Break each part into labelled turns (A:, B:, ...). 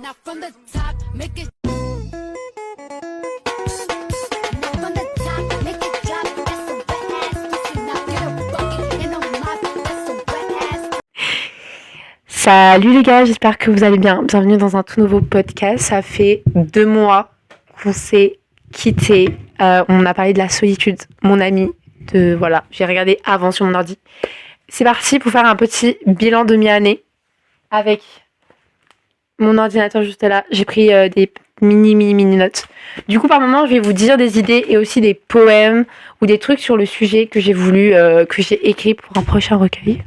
A: Now from the top, make it. Now from the top, make it drop. That's some wet ass pussy. Now get a bucket and a mop. That's some wet ass.
B: Salut les gars, j'espère que vous allez bien. Bienvenue dans un tout nouveau podcast. Ça fait 2 mois qu'on s'est quittés. On a parlé de la solitude, mon ami. Voilà, j'ai regardé avant sur mon ordi. C'est parti pour faire un petit bilan de mi-année avec mon ordinateur juste là. J'ai pris des mini notes. Du coup, par moment, je vais vous dire des idées et aussi des poèmes ou des trucs sur le sujet que j'ai voulu, que j'ai écrit pour un prochain recueil.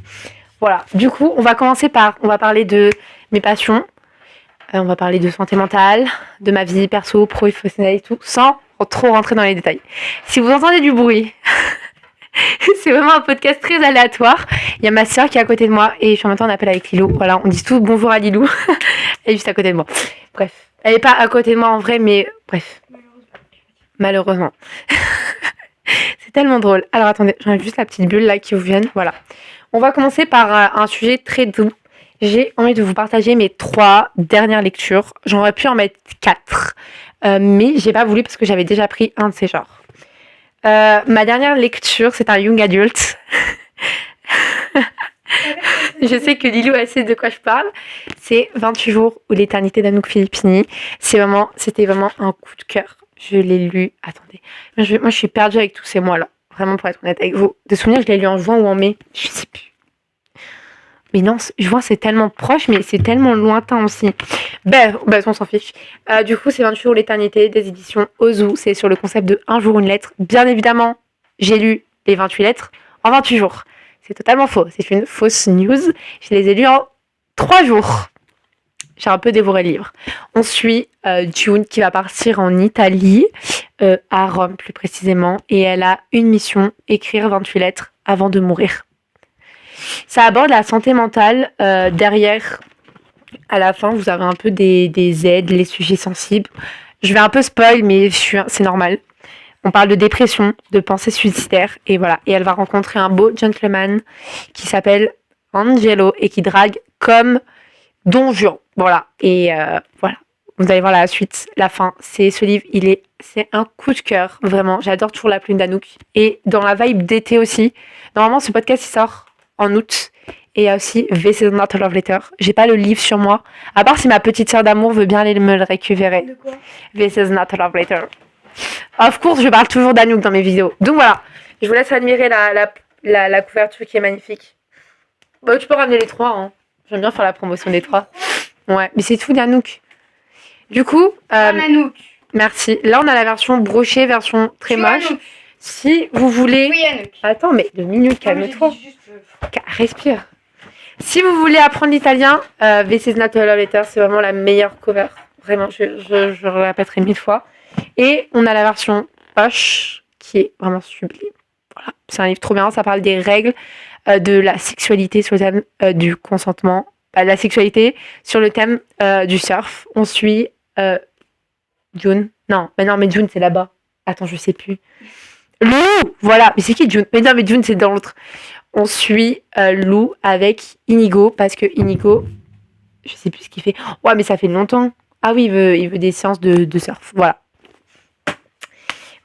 B: Voilà. Du coup, on va parler de mes passions. On va parler de santé mentale, de ma vie perso, professionnelle et tout, sans trop rentrer dans les détails. Si vous entendez du bruit, c'est vraiment un podcast très aléatoire. Il y a ma soeur qui est à côté de moi et je suis en même temps en appel avec Lilou. Voilà, on dit tous bonjour à Lilou. Elle est juste à côté de moi. Bref, elle est pas à côté de moi en vrai, mais bref. Malheureusement. C'est tellement drôle. Alors attendez, j'enlève juste la petite bulle là qui vous vient. Voilà. On va commencer par un sujet très doux. J'ai envie de vous partager mes 3 dernières lectures. J'aurais pu en mettre 4, mais j'ai pas voulu parce que j'avais déjà pris un de ces genres. Ma dernière lecture, c'est un young adult. Je sais que Lilou elle sait de quoi je parle. C'est 28 jours ou l'éternité d'Anouk Filippini. C'était vraiment un coup de cœur. Je l'ai lu. Attendez. Moi, je suis perdue avec tous ces mois-là. Vraiment, pour être honnête avec vous. De souvenir, je l'ai lu en juin ou en mai. Je sais plus. Mais non, juin, c'est tellement proche, mais c'est tellement lointain aussi. On s'en fiche. Du coup, c'est 28 jours l'éternité des éditions Ozu. C'est sur le concept de un jour, une lettre. Bien évidemment, j'ai lu les 28 lettres en 28 jours. C'est totalement faux. C'est une fausse news. Je les ai lus en 3 jours. J'ai un peu dévoré le livre. On suit June qui va partir en Italie, à Rome plus précisément. Et elle a une mission, écrire 28 lettres avant de mourir. Ça aborde la santé mentale. Derrière, à la fin, vous avez un peu des aides, les sujets sensibles. Je vais un peu spoil, mais c'est normal. On parle de dépression, de pensée suicidaire, et voilà. Et elle va rencontrer un beau gentleman qui s'appelle Angelo et qui drague comme Don Juan. Voilà. Et voilà. Vous allez voir la suite, la fin. C'est ce livre, c'est un coup de cœur, vraiment. J'adore toujours la plume d'Anouk. Et dans la vibe d'été aussi. Normalement, ce podcast, il sort en août. Et il y a aussi This is not a love letter. J'ai pas le livre sur moi. À part si ma petite sœur d'amour veut bien aller me le récupérer.
C: De quoi ?
B: This is not a love letter. Of course, je parle toujours d'Anouk dans mes vidéos. Donc voilà, je vous laisse admirer la couverture qui est magnifique. Bah, tu peux ramener les 3. Hein. J'aime bien faire la promotion des 3. Ouais, mais c'est tout d'Anouk. Du coup,
C: Anouk.
B: merci. Là, on a la version brochée, version très moche.
C: Anouk.
B: Si vous voulez...
C: Oui, Anouk.
B: Attends, mais 2 minutes, calme-toi. Respire. Si vous voulez apprendre l'italien, This is not a love letter, c'est vraiment la meilleure cover. Vraiment, je le répéterai 1000 fois. Et on a la version poche qui est vraiment sublime. Voilà, c'est un livre trop bien. Ça parle des règles de la sexualité sur le thème du consentement. La sexualité sur le thème du surf. On suit June. Mais June c'est là-bas. Attends, je sais plus. Lou, voilà. Mais c'est qui June? Mais non, mais June c'est dans l'autre. On suit Lou avec Inigo parce que Inigo, je sais plus ce qu'il fait. Ouais, mais ça fait longtemps. Ah oui, il veut des séances de surf. Voilà.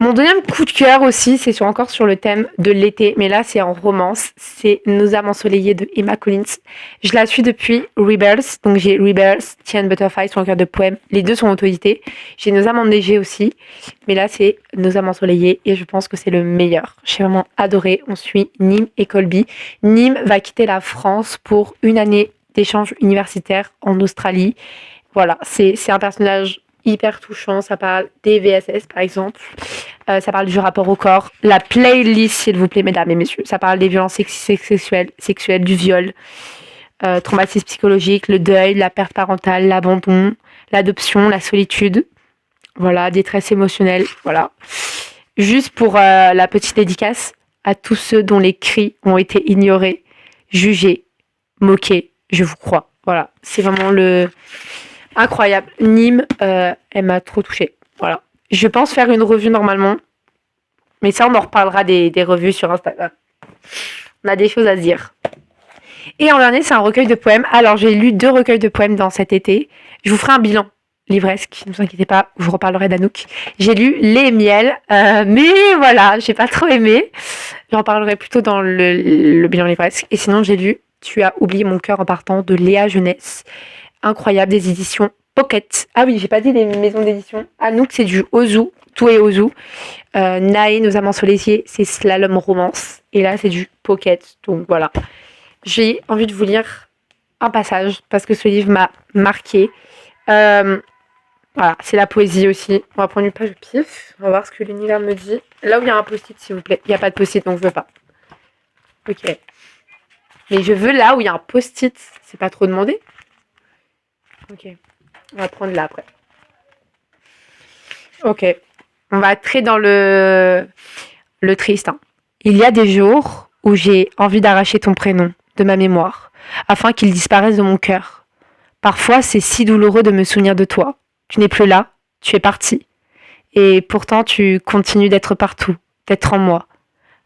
B: Mon deuxième coup de cœur aussi, c'est encore sur le thème de l'été, mais là c'est en romance. C'est Nos âmes ensoleillées de Emma Collins. Je la suis depuis Rebels, donc j'ai Rebels, Tea and Butterfly, son cœur de poème. Les deux sont auto-édités. J'ai Nos âmes enneigées aussi, mais là c'est Nos âmes ensoleillées et je pense que c'est le meilleur. J'ai vraiment adoré. On suit Nîmes et Colby. Nîmes va quitter la France pour une année d'échange universitaire en Australie. Voilà, c'est un personnage hyper touchant. Ça parle des VSS par exemple. Ça parle du rapport au corps. La playlist, s'il vous plaît, mesdames et messieurs. Ça parle des violences sexuelles, du viol, traumatisme psychologique, le deuil, la perte parentale, l'abandon, l'adoption, la solitude. Voilà, détresse émotionnelle. Voilà. Juste pour la petite dédicace à tous ceux dont les cris ont été ignorés, jugés, moqués. Je vous crois. Voilà, c'est vraiment incroyable. Nîmes, elle m'a trop touchée. Voilà. Je pense faire une revue normalement. Mais ça, on en reparlera des revues sur Instagram. On a des choses à se dire. Et en dernier, c'est un recueil de poèmes. Alors, j'ai lu 2 recueils de poèmes dans cet été. Je vous ferai un bilan livresque, ne vous inquiétez pas, je reparlerai d'Anouk. J'ai lu Les et Miel, mais voilà, j'ai pas trop aimé. J'en parlerai plutôt dans le bilan livresque. Et sinon, j'ai lu Tu as oublié mon cœur en partant de Léa Jeunesse. Incroyable, des éditions Pocket. Ah oui, j'ai pas dit des maisons d'édition. Anouk, c'est du Ozu, tout est Ozu. Naé, Nos amants soleillés, c'est Slalom Romance. Et là, c'est du Pocket. Donc voilà. J'ai envie de vous lire un passage parce que ce livre m'a marqué. Voilà, c'est la poésie aussi. On va prendre une page au pif. On va voir ce que l'univers me dit. Là où il y a un post-it, s'il vous plaît. Il n'y a pas de post-it, donc je veux pas. Ok. Mais je veux là où il y a un post-it. C'est pas trop demandé. Ok. On va prendre là après. Ok. On va très dans le triste. Hein. Il y a des jours où j'ai envie d'arracher ton prénom de ma mémoire, afin qu'il disparaisse de mon cœur. Parfois, c'est si douloureux de me souvenir de toi. Tu n'es plus là, tu es parti. Et pourtant, tu continues d'être partout, d'être en moi.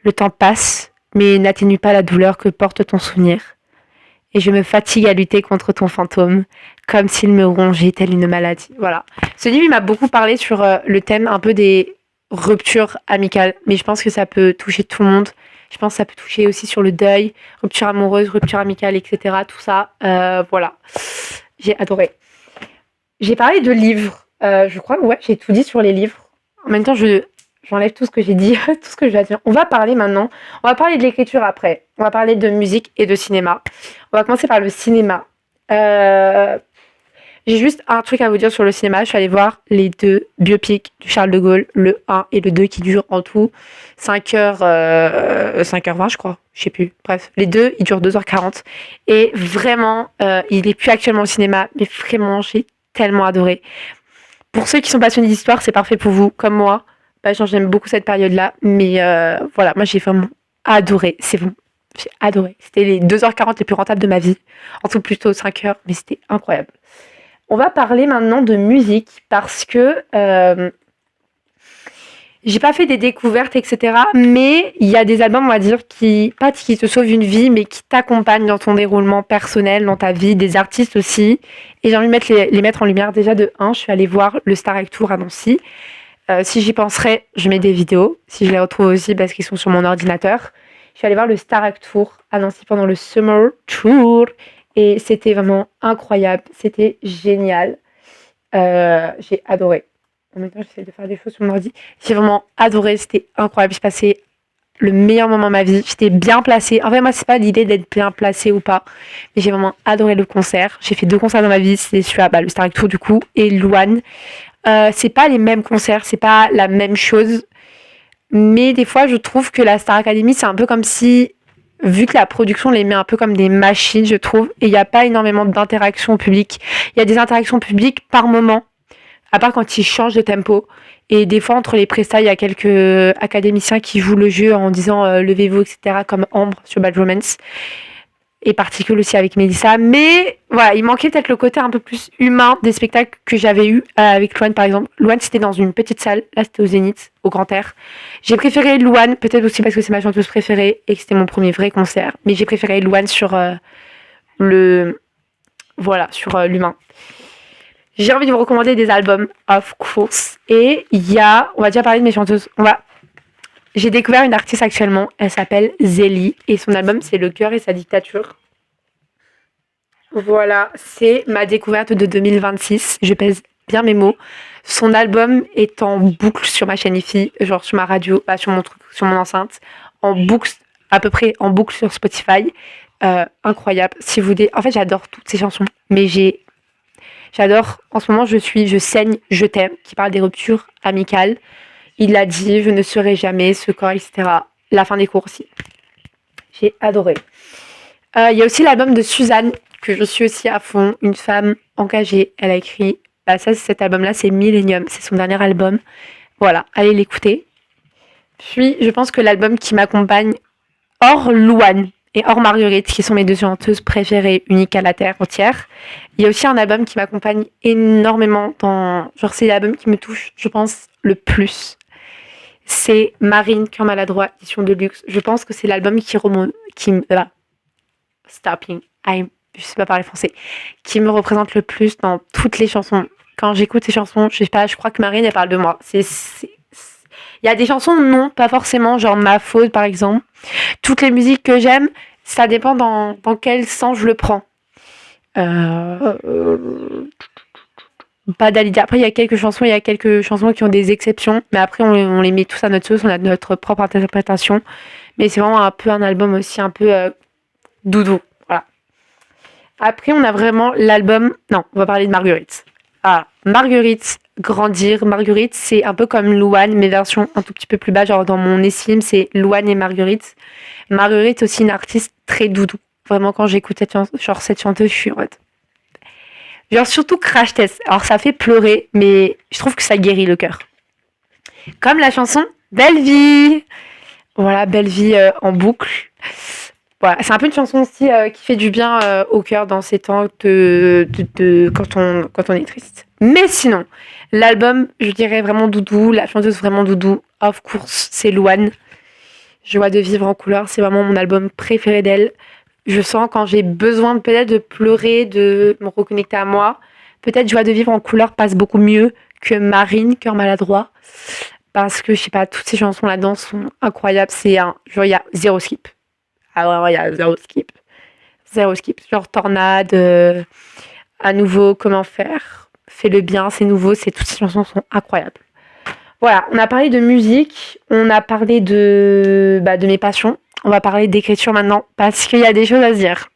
B: Le temps passe, mais n'atténue pas la douleur que porte ton souvenir. Et je me fatigue à lutter contre ton fantôme, comme s'il me rongeait telle une maladie. Voilà. Ce livre, il m'a beaucoup parlé sur le thème un peu des ruptures amicales, mais je pense que ça peut toucher tout le monde. Je pense que ça peut toucher aussi sur le deuil, rupture amoureuse, rupture amicale, etc. Tout ça, voilà. J'ai adoré. J'ai parlé de livres. Je crois que ouais, j'ai tout dit sur les livres. En même temps, j'enlève tout ce que j'ai dit, tout ce que je vais dire. On va parler maintenant. On va parler de l'écriture après. On va parler de musique et de cinéma. On va commencer par le cinéma. J'ai juste un truc à vous dire sur le cinéma. Je suis allée voir les 2 biopics de Charles de Gaulle, le 1 et le 2, qui durent en tout 5h20, je crois. Je sais plus. Bref, les 2, ils durent 2h40. Et vraiment, il est plus actuellement au cinéma, mais vraiment, j'ai tellement adoré. Pour ceux qui sont passionnés d'histoire, c'est parfait pour vous, comme moi. J'aime beaucoup cette période-là. Mais voilà, moi, j'ai vraiment adoré. C'est bon. J'ai adoré. C'était les 2h40 les plus rentables de ma vie. En tout, plutôt 5h, mais c'était incroyable. On va parler maintenant de musique parce que j'ai pas fait des découvertes, etc. Mais il y a des albums, on va dire, pas qui te sauvent une vie, mais qui t'accompagnent dans ton déroulement personnel, dans ta vie, des artistes aussi. Et j'ai envie de les mettre en lumière. Déjà, de 1, je suis allée voir le Starac Tour à Nancy. Si j'y penserais, je mets des vidéos. Si je les retrouve aussi parce qu'ils sont sur mon ordinateur. Je suis allée voir le Starac Tour à Nancy pendant le Summer Tour. Et c'était vraiment incroyable. C'était génial. J'ai adoré. En même temps, j'essaie de faire des choses sur mon ordi. J'ai vraiment adoré. C'était incroyable. J'ai passé le meilleur moment de ma vie. J'étais bien placée. En fait, moi, c'est pas l'idée d'être bien placée ou pas. Mais j'ai vraiment adoré le concert. J'ai fait 2 concerts dans ma vie. C'est celui-là, le Starac Tour du coup, et Louane. C'est pas les mêmes concerts. C'est pas la même chose. Mais des fois, je trouve que la Star Academy, c'est un peu comme si, vu que la production les met un peu comme des machines, je trouve, et il n'y a pas énormément d'interactions publiques. Il y a des interactions publiques par moment, à part quand ils changent de tempo. Et des fois, entre les prestats, il y a quelques académiciens qui jouent le jeu en disant levez-vous, etc., comme Ambre sur Bad Romance. Et Particule aussi avec Mélissa. Mais voilà, il manquait peut-être le côté un peu plus humain des spectacles que j'avais eu avec Louane, par exemple. Louane, c'était dans une petite salle. Là, c'était au Zénith, au Grand Air. J'ai préféré Louane, peut-être aussi parce que c'est ma chanteuse préférée et que c'était mon premier vrai concert. Mais j'ai préféré Louane sur l'humain. J'ai envie de vous recommander des albums, of course. Et il y a, on va déjà parler de mes chanteuses. J'ai découvert une artiste actuellement, elle s'appelle Zélie, et son album c'est Le cœur et sa dictature. Voilà, c'est ma découverte de 2026, je pèse bien mes mots. Son album est en boucle sur ma chaîne IFI, genre sur ma radio, sur mon enceinte, en boucle, à peu près en boucle sur Spotify. Incroyable. En fait, j'adore toutes ces chansons, mais j'adore, en ce moment je saigne, je t'aime, qui parle des ruptures amicales. Il l'a dit, je ne serai jamais ce corps, etc. La fin des cours aussi. J'ai adoré. Il y a aussi l'album de Suzanne, que je suis aussi à fond. Une femme engagée. Elle a écrit, cet album-là, c'est Millennium. C'est son dernier album. Voilà, allez l'écouter. Puis, je pense que l'album qui m'accompagne, hors Louane et hors Marguerite, qui sont mes 2 chanteuses préférées, uniques à la terre entière, il y a aussi un album qui m'accompagne énormément c'est l'album qui me touche, je pense, le plus. C'est Marine, Cœur maladroit, édition de luxe. Je pense que c'est l'album Stopping. Je sais pas parler français. Qui me représente le plus dans toutes les chansons. Quand j'écoute ces chansons, je sais pas, je crois que Marine, elle parle de moi. Il y a des chansons, non, pas forcément, genre Ma Faute, par exemple. Toutes les musiques que j'aime, ça dépend dans quel sens je le prends. Pas d'Alidia. Après, il y a quelques chansons qui ont des exceptions, mais après, on les met tous à notre sauce, on a notre propre interprétation. Mais c'est vraiment un peu un album aussi, un peu doudou. Voilà. Après, on a vraiment l'album. Non, on va parler de Marguerite. Ah, Marguerite, Grandir. Marguerite, c'est un peu comme Louane, mais version un tout petit peu plus bas. Genre, dans mon estime, c'est Louane et Marguerite. Marguerite, c'est aussi une artiste très doudou. Vraiment, quand j'écoute cette chanteuse, je suis en mode. Genre, surtout Crash Test. Alors, ça fait pleurer, mais je trouve que ça guérit le cœur. Comme la chanson Belle Vie. Voilà, Belle Vie en boucle. Voilà, c'est un peu une chanson aussi qui fait du bien au cœur dans ces temps quand on est triste. Mais sinon, l'album, je dirais vraiment doudou, la chanteuse vraiment doudou, of course, c'est Louane. Joie de vivre en couleur, c'est vraiment mon album préféré d'elle. Je sens quand j'ai besoin peut-être de pleurer, de me reconnecter à moi. Peut-être Joie de vivre en couleur passe beaucoup mieux que Marine, Cœur maladroit. Parce que, je sais pas, toutes ces chansons là-dedans sont incroyables. Genre, il y a zéro skip. Ah ouais, il y a zéro skip. Zéro skip. Genre Tornade, à nouveau, Comment faire, Fais le bien, c'est nouveau. Toutes ces chansons sont incroyables. Voilà, on a parlé de musique, on a parlé de mes passions. On va parler d'écriture maintenant parce qu'il y a des choses à se dire.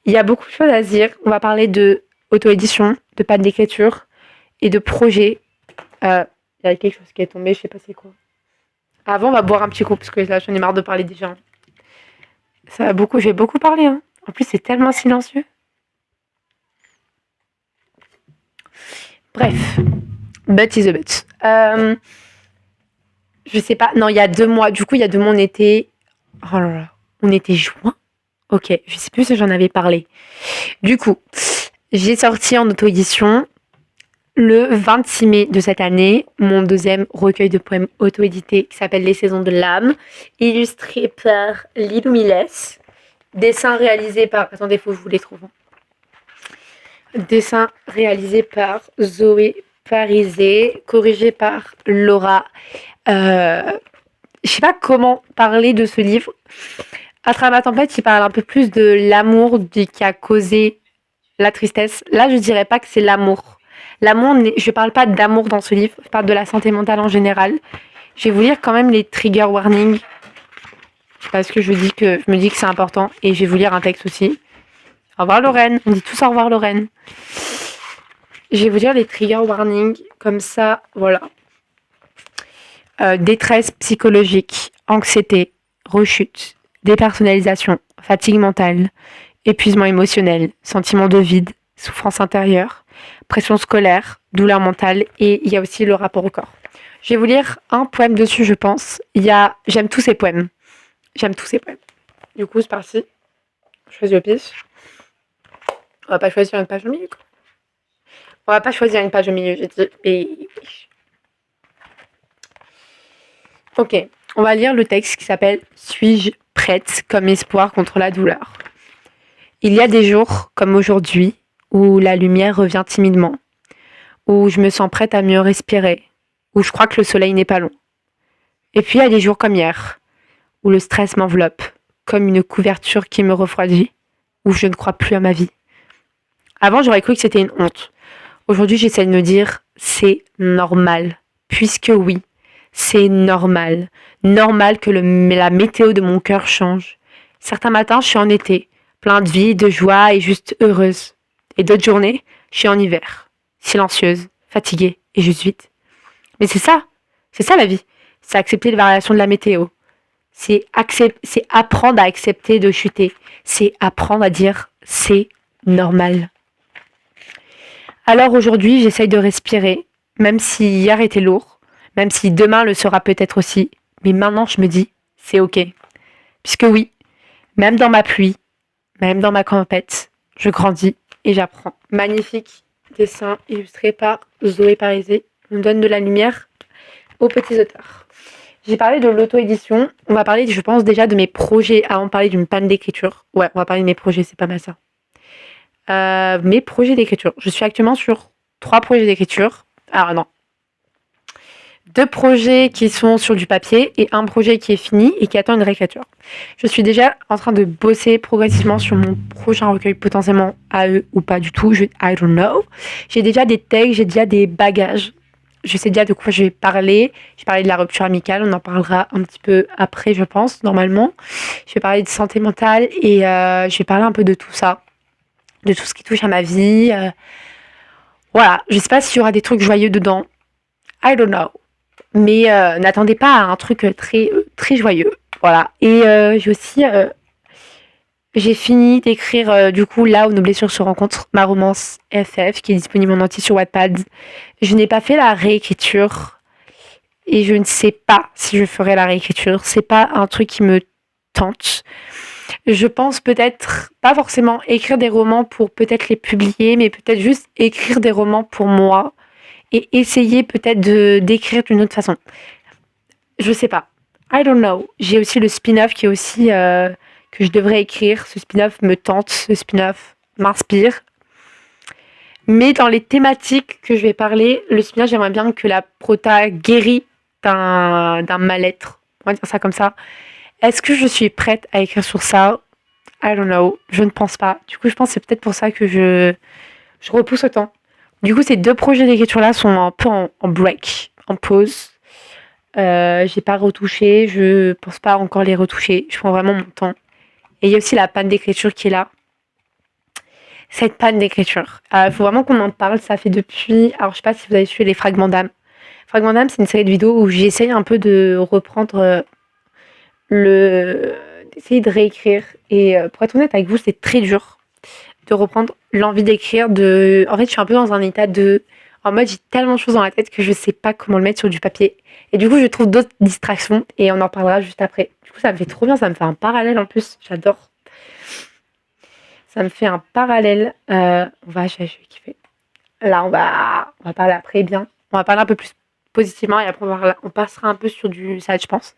B: Il y a beaucoup de choses à se dire. On va parler de auto-édition, de panne d'écriture et de projet. Il y a quelque chose qui est tombé, je sais pas c'est quoi. Avant, on va boire un petit coup parce que là, j'en ai marre de parler déjà. Je vais beaucoup parler. Hein. En plus, c'est tellement silencieux. Bref, but is a but. Je sais pas. Non, il y a 2 mois. Du coup, il y a 2 mois, on était. Oh là là. On était juin. Ok, je sais plus si j'en avais parlé. Du coup, j'ai sorti en auto-édition le 26 mai de cette année mon 2e recueil de poèmes auto-édité qui s'appelle Les Saisons de l'âme, illustré par Lilou Miles. Dessin réalisé par. Attendez, faut que je vous les trouve. Dessin réalisé par Zoé Parisé, corrigé par Laura. Je sais pas comment parler de ce livre. À travers la tempête, il parle un peu plus de l'amour qui a causé la tristesse. Là, je dirais pas que c'est l'amour. Je parle pas d'amour dans ce livre, je parle de la santé mentale en général. Je vais vous lire quand même les trigger warnings parce que je me dis que c'est important et je vais vous lire un texte aussi. Au revoir Lorraine, on dit tous au revoir Lorraine. Je vais vous lire les trigger warnings comme ça, voilà. Détresse psychologique, anxiété, rechute, dépersonnalisation, fatigue mentale, épuisement émotionnel, sentiment de vide, souffrance intérieure, pression scolaire, douleur mentale et il y a aussi le rapport au corps. Je vais vous lire un poème dessus, je pense. J'aime tous ces poèmes. Du coup, c'est parti. Je choisis au pif. On va pas choisir une page au milieu, quoi. On va pas choisir une page au milieu, j'ai dit. Et... Ok, on va lire le texte qui s'appelle « Suis-je prête comme espoir contre la douleur ?» Il y a des jours, comme aujourd'hui, où la lumière revient timidement, où je me sens prête à mieux respirer, où je crois que le soleil n'est pas long. Et puis il y a des jours comme hier, où le stress m'enveloppe, comme une couverture qui me refroidit, où je ne crois plus à ma vie. Avant, j'aurais cru que c'était une honte. Aujourd'hui, j'essaie de me dire « c'est normal », puisque oui, c'est normal. Normal que la météo de mon cœur change. Certains matins, je suis en été, plein de vie, de joie et juste heureuse. Et d'autres journées, je suis en hiver, silencieuse, fatiguée et juste vide. Mais c'est ça la vie. C'est accepter les variations de la météo. C'est apprendre à accepter de chuter. C'est apprendre à dire c'est normal. Alors aujourd'hui, j'essaye de respirer, même si hier était lourd, même si demain le sera peut-être aussi. Mais maintenant, je me dis, c'est ok. Puisque oui, même dans ma pluie, même dans ma tempête, je grandis et j'apprends. Magnifique dessin illustré par Zoé Parisé. On donne de la lumière aux petits auteurs. J'ai parlé de l'auto-édition. On va parler, je pense, déjà de mes projets avant de parler d'une panne d'écriture. Ouais, on va parler de mes projets, c'est pas mal ça. Mes projets d'écriture. Je suis actuellement sur 3 projets d'écriture. Alors non, 2 projets qui sont sur du papier et un projet qui est fini et qui attend une réécriture. Je suis déjà en train de bosser progressivement sur mon prochain recueil, potentiellement AE ou pas du tout, I don't know. J'ai déjà des textes, j'ai déjà des bagages. Je sais déjà de quoi je vais parler. Je vais parler de la rupture amicale, on en parlera un petit peu après, je pense, normalement. Je vais parler de santé mentale et je vais parler un peu de tout ça, de tout ce qui touche à ma vie. Voilà, je sais pas s'il y aura des trucs joyeux dedans. I don't know. Mais n'attendez pas à un truc très joyeux. Voilà. Et j'ai fini d'écrire, du coup, là où nos blessures se rencontrent, ma romance FF, qui est disponible en entier sur Wattpad. Je n'ai pas fait la réécriture et je ne sais pas si je ferai la réécriture. C'est pas un truc qui me tente. Je pense peut-être pas forcément écrire des romans pour peut-être les publier, mais peut-être juste écrire des romans pour moi et essayer peut-être d'écrire d'une autre façon. Je sais pas. I don't know. J'ai aussi le spin-off qui est aussi que je devrais écrire. Ce spin-off me tente, ce spin-off m'inspire. Mais dans les thématiques que je vais parler, le spin-off, j'aimerais bien que la prota guérit d'un mal-être. On va dire ça comme ça. Est-ce que je suis prête à écrire sur ça? I don't know. Je ne pense pas. Du coup, je pense que c'est peut-être pour ça que je repousse autant. Du coup, ces 2 projets d'écriture-là sont un peu en break, en pause. J'ai pas retouché, je pense pas encore les retoucher. Je prends vraiment mon temps. Et il y a aussi la panne d'écriture qui est là. Cette panne d'écriture. Faut vraiment qu'on en parle. Ça fait depuis... Alors, je sais pas si vous avez suivi les Fragments d'âme. Fragments d'âme, c'est une série de vidéos où j'essaye un peu de reprendre d'essayer de réécrire. Et pour être honnête avec vous, c'est très dur de reprendre l'envie d'écrire. En fait, je suis un peu dans un état de... En mode, j'ai tellement de choses dans la tête que je sais pas comment le mettre sur du papier. Et du coup, je trouve d'autres distractions et on en parlera juste après. Du coup, ça me fait trop bien, ça me fait un parallèle en plus. J'adore. Ça me fait un parallèle. Je vais kiffer. Là, on va parler après bien. On va parler un peu plus positivement et après, on passera un peu sur du sad, je pense.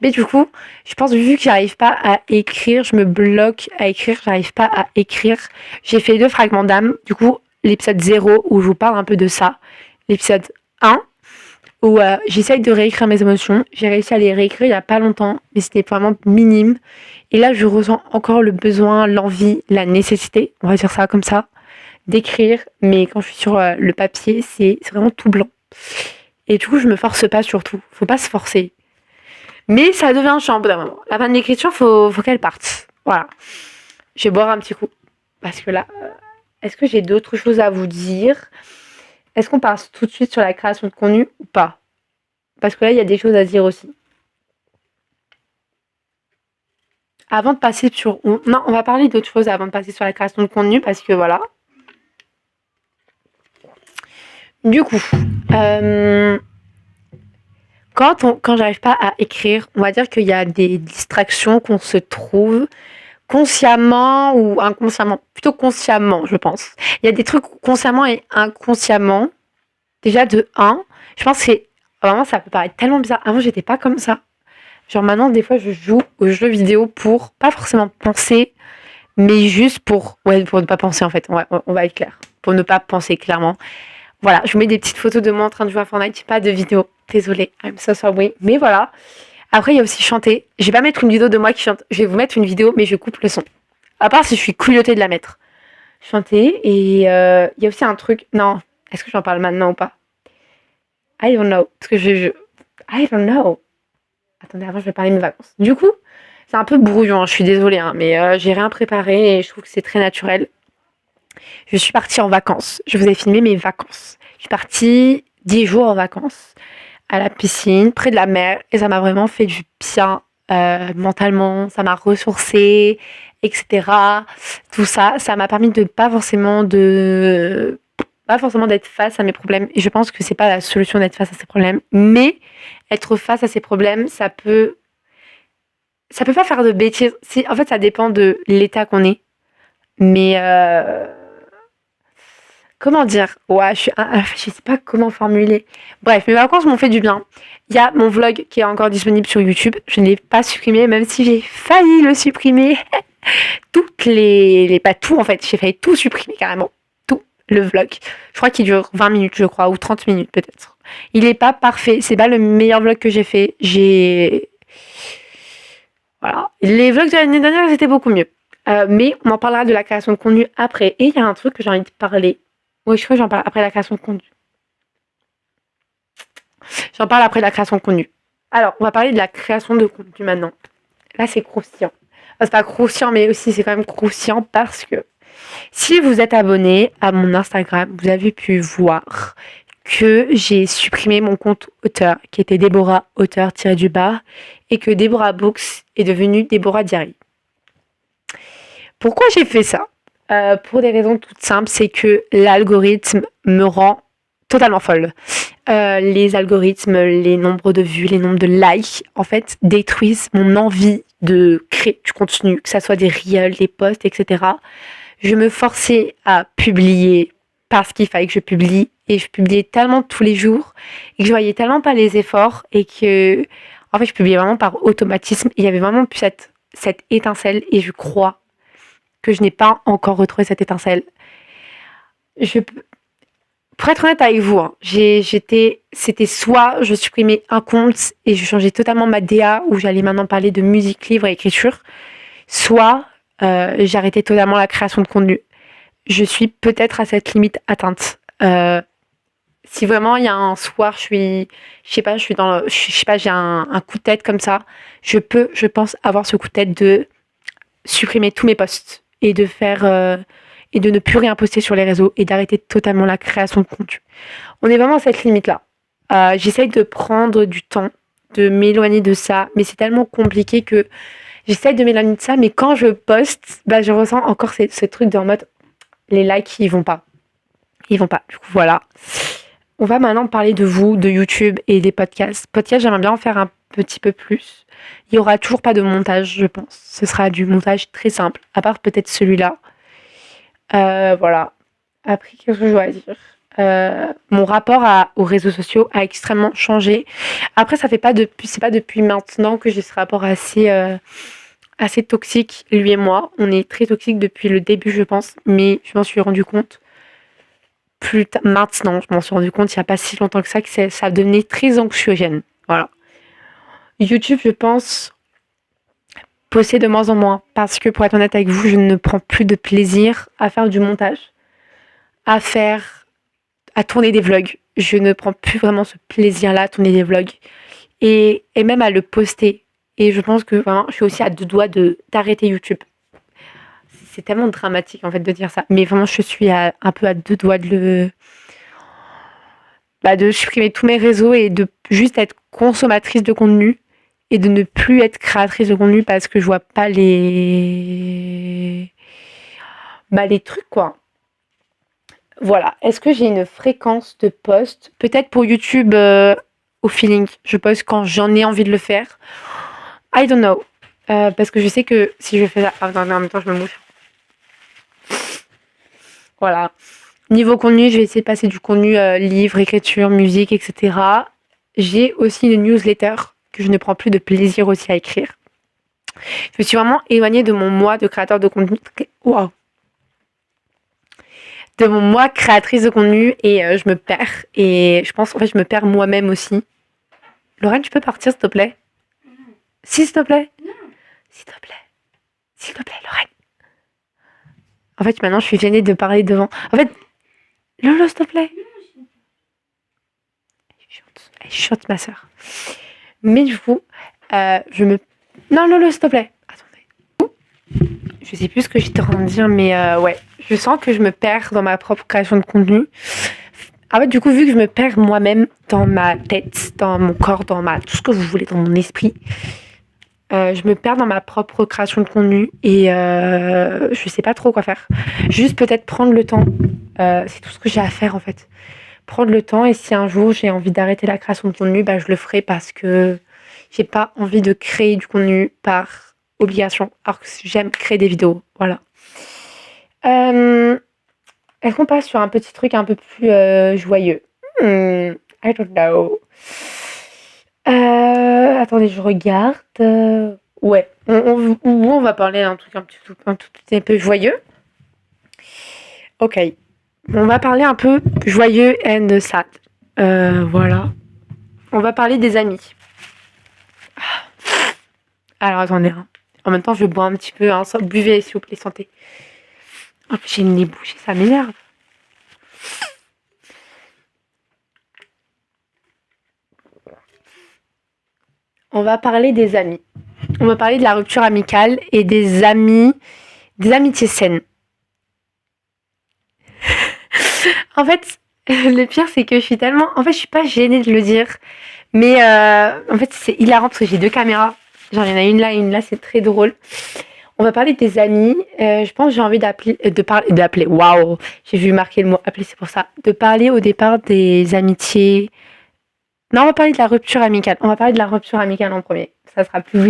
B: Mais du coup, je pense vu que j'arrive pas à écrire, je me bloque à écrire, j'arrive pas à écrire. J'ai fait 2 fragments d'âme. Du coup, l'épisode 0 où je vous parle un peu de ça. L'épisode 1 où j'essaye de réécrire mes émotions. J'ai réussi à les réécrire il n'y a pas longtemps, mais c'était vraiment minime. Et là, je ressens encore le besoin, l'envie, la nécessité, on va dire ça comme ça, d'écrire. Mais quand je suis sur le papier, c'est vraiment tout blanc. Et du coup, je me force pas surtout. Faut pas se forcer. Mais ça devient chiant au bout d'un moment. La panne d'écriture, faut qu'elle parte. Voilà. Je vais boire un petit coup. Parce que là, est-ce que j'ai d'autres choses à vous dire? Est-ce qu'on passe tout de suite sur la création de contenu ou pas? Parce que là, il y a des choses à dire aussi. Avant de passer sur... Non, on va parler d'autres choses avant de passer sur la création de contenu parce que voilà. Du coup, quand j'arrive pas à écrire, on va dire qu'il y a des distractions qu'on se trouve consciemment ou inconsciemment. Plutôt consciemment, je pense. Il y a des trucs consciemment et inconsciemment. Déjà de 1, je pense que vraiment ça peut paraître tellement bizarre. Avant, j'étais pas comme ça. Genre maintenant, des fois, je joue aux jeux vidéo pour pas forcément penser, mais juste pour ne pas penser en fait. On va être clair. Pour ne pas penser clairement. Voilà, je vous mets des petites photos de moi en train de jouer à Fortnite, pas de vidéo. Désolée, I'm so sorry. Mais voilà. Après, il y a aussi chanter. Je vais pas mettre une vidéo de moi qui chante. Je vais vous mettre une vidéo, mais je coupe le son. À part si je suis culottée de la mettre. Chanter. Et il y a aussi un truc... Non, est-ce que j'en parle maintenant ou pas? I don't know. Parce que I don't know. Attendez, avant, je vais parler de mes vacances. Du coup, c'est un peu brouillon, je suis désolée, hein, mais j'ai rien préparé et je trouve que c'est très naturel. Je suis partie en vacances. Je vous ai filmé mes vacances. Je suis partie 10 jours en vacances à la piscine, près de la mer. Et ça m'a vraiment fait du bien mentalement. Ça m'a ressourcée, etc. Tout ça, ça m'a permis de pas forcément d'être face à mes problèmes. Et je pense que c'est pas la solution d'être face à ces problèmes. Mais être face à ces problèmes, ça peut pas faire de bêtises. En fait, ça dépend de l'état qu'on est. Mais comment dire? Ouais, je sais pas comment formuler. Bref, mes vacances m'ont fait du bien. Il y a mon vlog qui est encore disponible sur YouTube. Je ne l'ai pas supprimé, même si j'ai failli le supprimer. Pas tout en fait, j'ai failli tout supprimer carrément. Tout, le vlog. Je crois qu'il dure 20 minutes, je crois, ou 30 minutes peut-être. Il est pas parfait, c'est pas le meilleur vlog que j'ai fait. Voilà. Les vlogs de l'année dernière, c'était beaucoup mieux. Mais on en parlera de la création de contenu après. Et il y a un truc que j'ai envie de parler. Oui, je crois que j'en parle après la création de contenu. J'en parle après la création de contenu. Alors, on va parler de la création de contenu maintenant. Là, c'est croustillant. Enfin, c'est pas croustillant, mais aussi c'est quand même croustillant parce que si vous êtes abonné à mon Instagram, vous avez pu voir que j'ai supprimé mon compte auteur, qui était Déborah auteur-du-bas, et que Déborah Books est devenue Déborah Diary. Pourquoi j'ai fait ça? Pour des raisons toutes simples, c'est que l'algorithme me rend totalement folle. Les algorithmes, les nombres de vues, les nombres de likes, en fait, détruisent mon envie de créer du contenu, que ça soit des reels, des posts, etc. Je me forçais à publier parce qu'il fallait que je publie, et je publiais tellement tous les jours, et que je voyais tellement pas les efforts, et que, en fait, je publiais vraiment par automatisme. Il y avait vraiment plus cette étincelle, et je crois que je n'ai pas encore retrouvé cette étincelle. Pour être honnête avec vous, hein, c'était soit je supprimais un compte et je changeais totalement ma DA, où j'allais maintenant parler de musique, livre et écriture, soit j'arrêtais totalement la création de contenu. Je suis peut-être à cette limite atteinte. Si vraiment il y a un soir, j'ai un coup de tête comme ça, je pense, avoir ce coup de tête de supprimer tous mes posts et de ne plus rien poster sur les réseaux et d'arrêter totalement la création de contenu. On est vraiment à cette limite-là. J'essaye de prendre du temps, de m'éloigner de ça, mais c'est tellement compliqué que j'essaye de m'éloigner de ça, mais quand je poste, je ressens encore ce truc de en mode les likes, ils vont pas. Ils vont pas. Du coup, voilà. On va maintenant parler de vous, de YouTube et des podcasts. Podcasts, j'aimerais bien en faire un petit peu plus. Il n'y aura toujours pas de montage, je pense. Ce sera du montage très simple, à part peut-être celui-là. Voilà. Après, qu'est-ce que je dois dire? Mon rapport aux réseaux sociaux a extrêmement changé. Après, c'est pas depuis maintenant que j'ai ce rapport assez toxique, lui et moi. On est très toxique depuis le début, je pense, mais je m'en suis rendu compte maintenant. Je m'en suis rendu compte il n'y a pas si longtemps que ça devenait très anxiogène. Voilà. YouTube, je pense, poster de moins en moins, parce que pour être honnête avec vous, je ne prends plus de plaisir à faire du montage, à tourner des vlogs. Je ne prends plus vraiment ce plaisir-là à tourner des vlogs et même à le poster. Et je pense que vraiment, je suis aussi à 2 doigts d'arrêter YouTube. C'est tellement dramatique en fait de dire ça, mais vraiment, je suis un peu à 2 doigts de supprimer tous mes réseaux et de juste être consommatrice de contenu et de ne plus être créatrice de contenu parce que je vois pas les trucs, quoi. Voilà. Est-ce que j'ai une fréquence de post? Peut-être pour YouTube, au feeling. Je poste quand j'en ai envie de le faire. I don't know. Parce que je sais que si je fais ça... Attends, en même temps, je me mouche. Voilà. Niveau contenu, je vais essayer de passer du contenu livre, écriture, musique, etc. J'ai aussi une newsletter que je ne prends plus de plaisir aussi à écrire. Je me suis vraiment éloignée de mon moi de créateur de contenu. Waouh! De mon moi créatrice de contenu et je me perds. Et je pense, en fait, je me perds moi-même aussi. Lorraine, tu peux partir, s'il te plaît? S'il te plaît? S'il te plaît. S'il te plaît, Lorraine. En fait, maintenant, je suis gênée de parler devant. En fait, Lolo, s'il te plaît. Elle chante, ma soeur. Mais du coup, Non, Lolo, s'il te plaît. Attendez. Je sais plus ce que j'étais en train de dire, mais ouais. Je sens que je me perds dans ma propre création de contenu. En fait, du coup, vu que je me perds moi-même dans ma tête, dans mon corps, tout ce que vous voulez, dans mon esprit, je me perds dans ma propre création de contenu et je sais pas trop quoi faire. Juste peut-être prendre le temps. C'est tout ce que j'ai à faire en fait. Prendre le temps et si un jour j'ai envie d'arrêter la création de contenu, je le ferai parce que j'ai pas envie de créer du contenu par obligation. Alors que j'aime créer des vidéos. Voilà. Est-ce Est-ce qu'on passe sur un petit truc un peu plus joyeux? I don't know. Attendez, je regarde. Ouais, on va parler d'un truc un tout petit peu joyeux. Ok, on va parler un peu joyeux and sad. Voilà. On va parler des amis. Alors attendez, hein. En même temps, je bois un petit peu. Hein. Buvez, s'il vous plaît, santé. Oh, j'ai le nez bouché, ça m'énerve. On va parler des amis. On va parler de la rupture amicale et des amis, des amitiés saines. En fait, le pire, c'est que je suis tellement... En fait, je suis pas gênée de le dire. Mais en fait, c'est hilarant parce que j'ai 2 caméras. Genre, il y en a une là et une là, c'est très drôle. On va parler des amis. Je pense que j'ai envie d'appeler. Waouh, j'ai vu marquer le mot appeler, c'est pour ça. De parler au départ des amitiés. Non, on va parler de la rupture amicale. On va parler de la rupture amicale en premier. Ça sera plus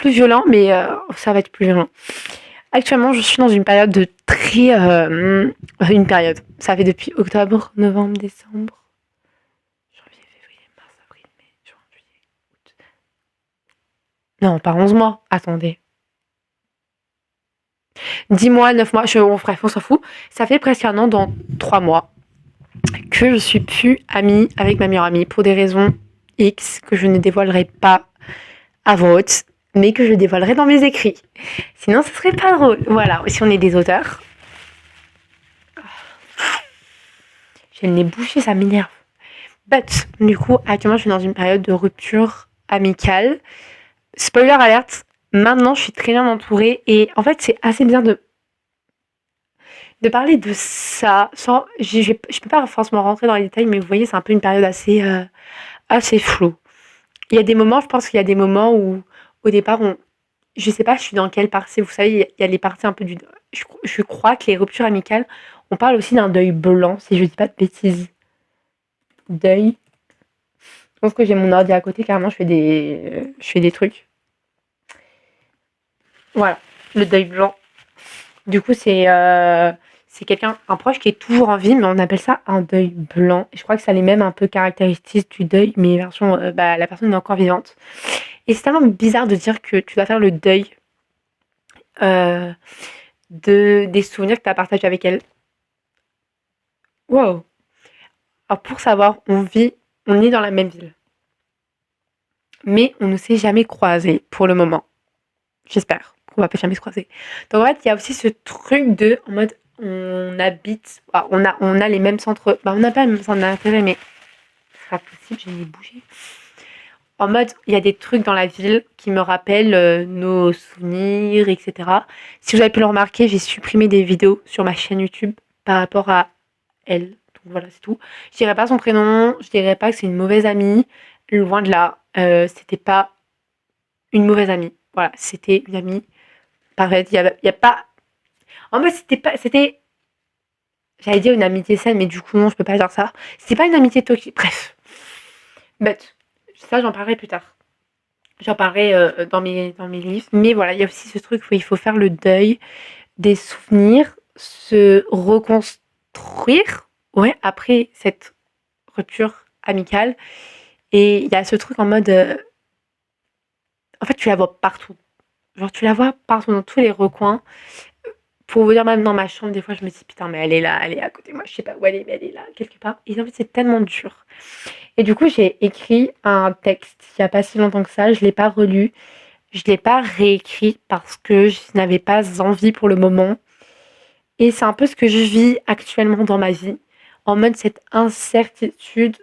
B: violent, mais ça va être plus violent. Actuellement, je suis dans une période de très... une période. Ça fait depuis octobre, novembre, décembre, janvier, février, mars, avril, mai, juin, juillet, août. Non, pas 11 mois. Attendez. 10 mois, 9 mois, bref, on s'en fout. Ça fait presque un an, dans 3 mois, que je suis plus amie avec ma meilleure amie pour des raisons X que je ne dévoilerai pas à vote, mais que je dévoilerai dans mes écrits. Sinon, ce serait pas drôle. Voilà, si on est des auteurs. J'ai le nez bouché, ça m'énerve. But, du coup, actuellement, je suis dans une période de rupture amicale. Spoiler alerte, maintenant, je suis très bien entourée. Et en fait, c'est assez bien de parler de ça. Sans, je peux pas forcément rentrer dans les détails, mais vous voyez, c'est un peu une période assez floue. Il y a des moments, je pense qu'il y a des moments où, au départ, je sais pas, je suis dans quelle partie. Vous savez, il y a les parties un peu du... Je crois que les ruptures amicales, on parle aussi d'un deuil blanc, si je dis pas de bêtises. Deuil. Je pense que j'ai mon ordi à côté, carrément, je fais des trucs. Voilà, le deuil blanc. Du coup, c'est quelqu'un, un proche qui est toujours en vie, mais on appelle ça un deuil blanc. Et je crois que ça a les mêmes un peu caractéristiques du deuil, mais version, la personne est encore vivante. Et c'est tellement bizarre de dire que tu dois faire le deuil des souvenirs que tu as partagés avec elle. Wow. Alors pour savoir, on est dans la même ville. Mais on ne s'est jamais croisés pour le moment. J'espère qu'on va pas jamais se croiser. Donc en fait, il y a aussi ce truc de, en mode, on habite, on a les mêmes centres, on n'a pas les mêmes centres d'intérêt, mais c'est pas possible, j'ai les bouger. En mode, il y a des trucs dans la ville qui me rappellent nos souvenirs, etc. Si vous avez pu le remarquer, j'ai supprimé des vidéos sur ma chaîne YouTube par rapport à elle. Donc voilà, c'est tout. Je dirais pas son prénom, je dirais pas que c'est une mauvaise amie. Loin de là, c'était pas une mauvaise amie. Voilà, c'était une amie parfaite. Il y a pas... En mode, c'était... J'allais dire une amitié saine, mais du coup, non, je peux pas dire ça. C'était pas une amitié toxique. Bref. But, ça, j'en parlerai plus tard. J'en parlerai dans mes livres. Mais voilà, il y a aussi ce truc où il faut faire le deuil des souvenirs, se reconstruire, ouais, après cette rupture amicale. Et il y a ce truc en mode... en fait, tu la vois partout. Genre, tu la vois partout, dans tous les recoins. Pour vous dire, même dans ma chambre, des fois, je me dis, putain, mais elle est là, elle est à côté de moi. Je sais pas où elle est, mais elle est là, quelque part. Et en fait, c'est tellement dur. Et du coup, j'ai écrit un texte il n'y a pas si longtemps que ça. Je ne l'ai pas relu. Je ne l'ai pas réécrit parce que je n'avais pas envie pour le moment. Et c'est un peu ce que je vis actuellement dans ma vie. En mode cette incertitude,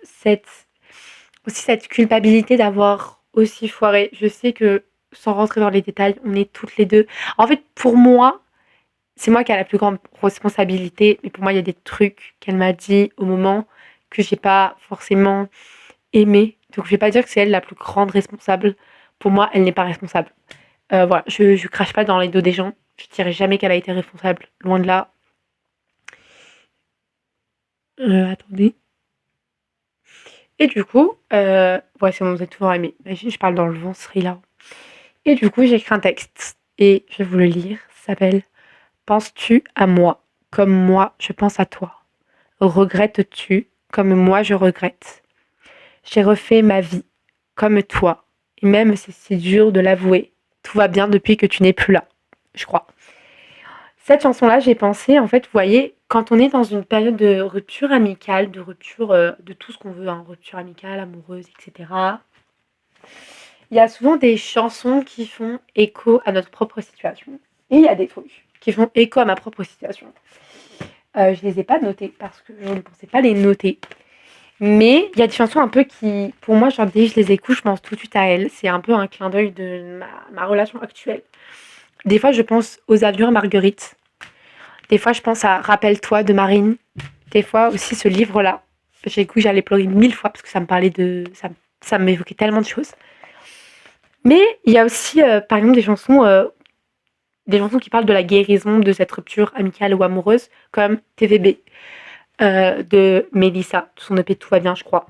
B: aussi cette culpabilité d'avoir aussi foiré. Je sais que, sans rentrer dans les détails, on est toutes les deux. En fait, pour moi, c'est moi qui ai la plus grande responsabilité. Mais pour moi, il y a des trucs qu'elle m'a dit au moment que j'ai pas forcément aimé. Donc je vais pas dire que c'est elle la plus grande responsable. Pour moi, elle n'est pas responsable. Voilà, je crache pas dans les dos des gens. Je dirais jamais qu'elle a été responsable. Loin de là. Attendez. Et du coup, ouais, c'est bon, vous êtes toujours aimé. Imagine, je parle dans le vent, ce serait là. Et du coup, j'ai écrit un texte. Et je vais vous le lire. Ça s'appelle Penses-tu à moi? comme moi je pense à toi? Regrettes-tu comme moi je regrette? J'ai refait ma vie comme toi, et même si c'est dur de l'avouer, tout va bien depuis que tu n'es plus là, je crois. Cette chanson-là, j'ai pensé, en fait, vous voyez, quand on est dans une période de rupture amicale, de rupture de tout ce qu'on veut, hein, rupture amicale, amoureuse, etc., il y a souvent des chansons qui font écho à notre propre situation. Et il y a des trucs qui font écho à ma propre situation. Je les ai pas notés parce que je ne pensais pas les noter. Mais il y a des chansons un peu qui, pour moi, genre dès que je les écoute, je pense tout de suite à elles. C'est un peu un clin d'œil de ma relation actuelle. Des fois, je pense aux avions à Marguerite. Des fois, je pense à Rappelle-toi de Marine. Des fois aussi, ce livre-là. J'ai écouté, j'allais pleurer 1000 fois parce que ça me parlait de. Ça m'évoquait tellement de choses. Mais il y a aussi, par exemple, des chansons qui parlent de la guérison de cette rupture amicale ou amoureuse, comme TVB de Mélissa, son EP Tout va bien, je crois.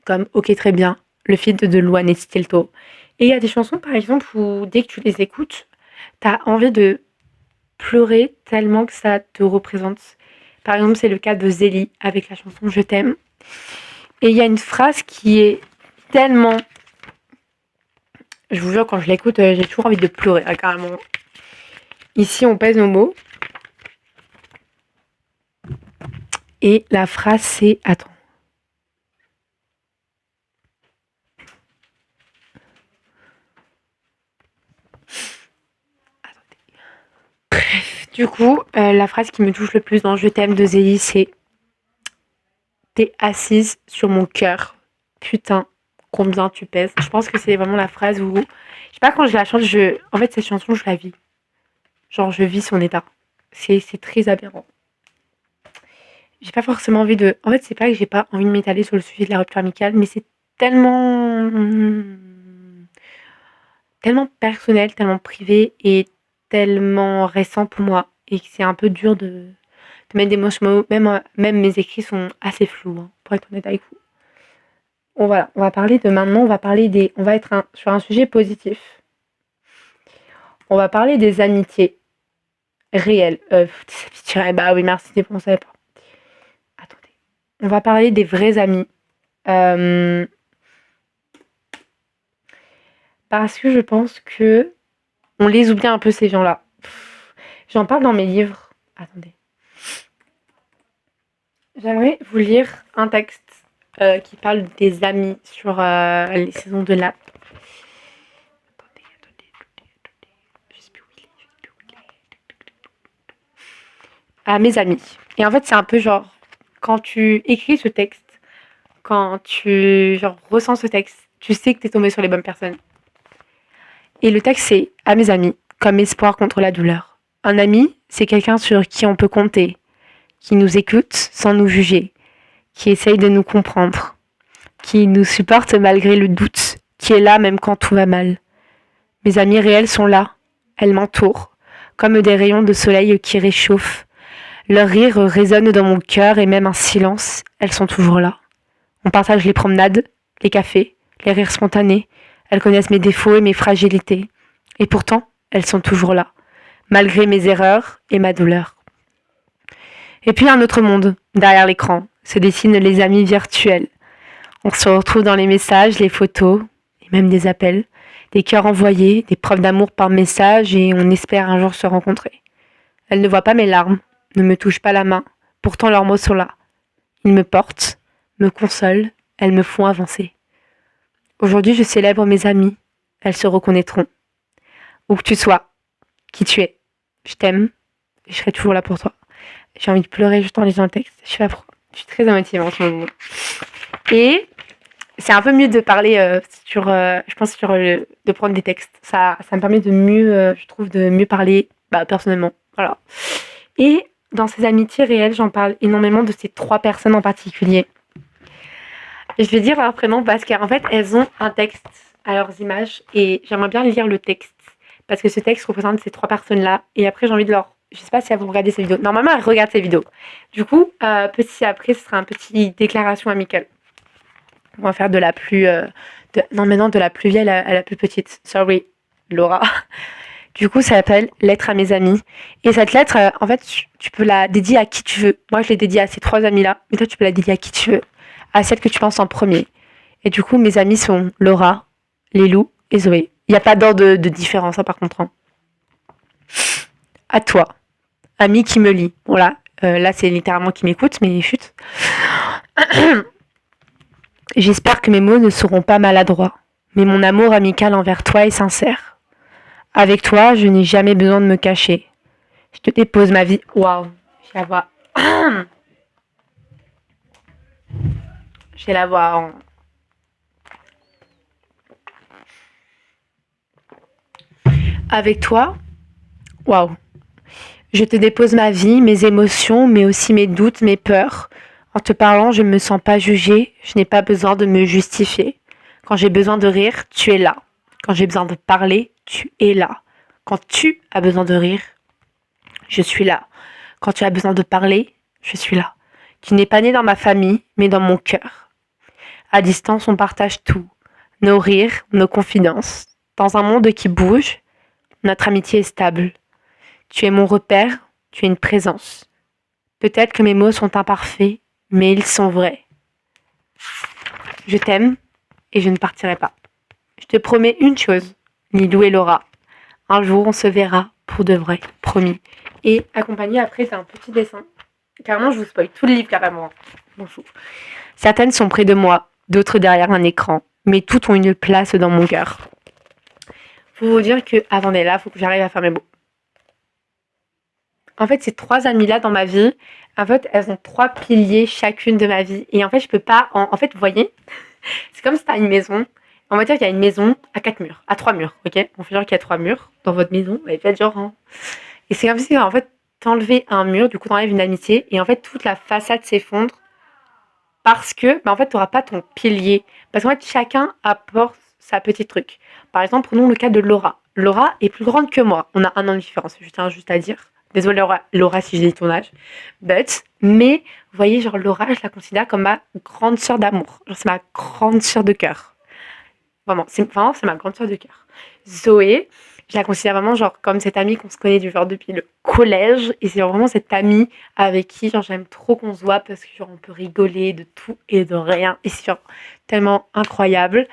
B: Comme Ok, très bien, le feat de Luan et Stilto. Et il y a des chansons, par exemple, où dès que tu les écoutes, t'as envie de pleurer tellement que ça te représente. Par exemple, c'est le cas de Zélie avec la chanson Je t'aime. Et il y a une phrase qui est tellement. Je vous jure, quand je l'écoute, j'ai toujours envie de pleurer, carrément. Ici, on pèse nos mots. Et la phrase, c'est. Attends. Bref, du coup, la phrase qui me touche le plus dans Je t'aime de Zélie, c'est T'es assise sur mon cœur. Putain, combien tu pèses. Je pense que c'est vraiment la phrase où. Je sais pas, quand je la chante, en fait, cette chanson, je la vis. Genre, je vis son état. C'est très aberrant. J'ai pas forcément envie de. En fait, c'est pas que j'ai pas envie de m'étaler sur le sujet de la rupture amicale, mais c'est tellement. Tellement personnel, tellement privé et tellement récent pour moi. Et que c'est un peu dur de mettre des mots sur mots. Même mes écrits sont assez flous, hein, pour être honnête avec vous. Bon, voilà, on va parler de maintenant, on va être sur un sujet positif. On va parler des amitiés réelles. Des amitiés, bah oui, merci, c'est bon, on savait pas. Attendez. On va parler des vrais amis. Parce que je pense que on les oublie un peu, ces gens-là. J'en parle dans mes livres. Attendez. J'aimerais vous lire un texte qui parle des amis sur les saisons de Lap. Je sais plus où il est. À mes amis. Et en fait, c'est un peu genre, quand tu écris ce texte, quand tu ressens ce texte, tu sais que tu es tombé sur les bonnes personnes. Et le texte, c'est à mes amis, comme espoir contre la douleur. Un ami, c'est quelqu'un sur qui on peut compter, qui nous écoute sans nous juger, qui essaye de nous comprendre, qui nous supporte malgré le doute, qui est là même quand tout va mal. Mes amies réelles sont là, elles m'entourent, comme des rayons de soleil qui réchauffent. Leur rire résonne dans mon cœur et même un silence, elles sont toujours là. On partage les promenades, les cafés, les rires spontanés. Elles connaissent mes défauts et mes fragilités. Et pourtant, elles sont toujours là, malgré mes erreurs et ma douleur. Et puis un autre monde, derrière l'écran, se dessinent les amis virtuels. On se retrouve dans les messages, les photos, et même des appels, des cœurs envoyés, des preuves d'amour par message, et on espère un jour se rencontrer. Elles ne voient pas mes larmes, ne me touchent pas la main, pourtant leurs mots sont là. Ils me portent, me consolent, elles me font avancer. Aujourd'hui, je célèbre mes amies, elles se reconnaîtront. Où que tu sois, qui tu es, je t'aime, et je serai toujours là pour toi. J'ai envie de pleurer juste en lisant le texte, je suis très émotive en ce moment. Et c'est un peu mieux de parler de prendre des textes. Ça me permet de mieux, je trouve, de mieux parler, personnellement. Voilà. Et dans ces amitiés réelles, j'en parle énormément de ces 3 personnes en particulier. Et je vais dire leur prénom parce qu'en fait, elles ont un texte à leurs images et j'aimerais bien lire le texte parce que ce texte représente ces 3 personnes-là. Et après, j'ai envie de leur... Je sais pas si elles vont regarder ces vidéos. Normalement, elles regardent ces vidéos. Du coup, petit après, ce sera une petite déclaration amicale. On va faire de la plus... de la plus vieille à la plus petite. Sorry, Laura. Du coup, ça s'appelle Lettre à mes amis. Et cette lettre, en fait, tu peux la dédier à qui tu veux. Moi, je l'ai dédiée à ces 3 amis-là, mais toi, tu peux la dédier à qui tu veux. À celle que tu penses en premier. Et du coup, mes amis sont Laura, Lilou et Zoé. Il n'y a pas d'ordre de différence, hein, par contre. Hein. À toi, ami qui me lit. Voilà, là, c'est littéralement qui m'écoute, mais chut. J'espère que mes mots ne seront pas maladroits, mais mon amour amical envers toi est sincère. Avec toi, je n'ai jamais besoin de me cacher. Je te dépose ma vie. Waouh, j'ai la voix. J'ai la voix en. Avec toi, waouh. Je te dépose ma vie, mes émotions, mais aussi mes doutes, mes peurs. En te parlant, je ne me sens pas jugée, je n'ai pas besoin de me justifier. Quand j'ai besoin de rire, tu es là. Quand j'ai besoin de parler, tu es là. Quand tu as besoin de rire, je suis là. Quand tu as besoin de parler, je suis là. Tu n'es pas né dans ma famille, mais dans mon cœur. À distance, on partage tout. Nos rires, nos confidences. Dans un monde qui bouge, notre amitié est stable. Tu es mon repère, tu es une présence. Peut-être que mes mots sont imparfaits, mais ils sont vrais. Je t'aime et je ne partirai pas. Je te promets une chose, Lilou et Laura. Un jour, on se verra pour de vrai, promis. Et accompagné après d'un petit dessin. Carrément, je vous spoil tout le livre, carrément. Bon, fou. Certaines sont près de moi, d'autres derrière un écran, mais toutes ont une place dans mon cœur. Faut vous dire que, attendez, là, faut que j'arrive à faire mes mots. En fait, ces 3 amies-là dans ma vie, en fait, elles ont 3 piliers chacune de ma vie. Et en fait, je peux pas... En fait, vous voyez, c'est comme si tu as une maison. On va dire qu'il y a une maison à 4 murs, à 3 murs, ok? On fait genre qu'il y a 3 murs dans votre maison. Et faites genre... Hein. Et c'est comme si, en fait, t'enlevais un mur, du coup, t'enlèves une amitié. Et en fait, toute la façade s'effondre parce que, en fait, t'auras pas ton pilier. Parce qu'en fait, chacun apporte sa petite truc. Par exemple, prenons le cas de Laura. Laura est plus grande que moi. On a 1 an de différence, je tiens juste à dire. Désolée Laura si j'ai dit ton âge. Mais, vous voyez, genre Laura, je la considère comme ma grande sœur d'amour. Genre c'est ma grande sœur de cœur. Vraiment, c'est ma grande sœur de cœur. Zoé, je la considère vraiment genre comme cette amie qu'on se connaît du genre depuis le collège. Et c'est vraiment cette amie avec qui genre j'aime trop qu'on se voit parce que genre on peut rigoler de tout et de rien. Et c'est genre tellement incroyable.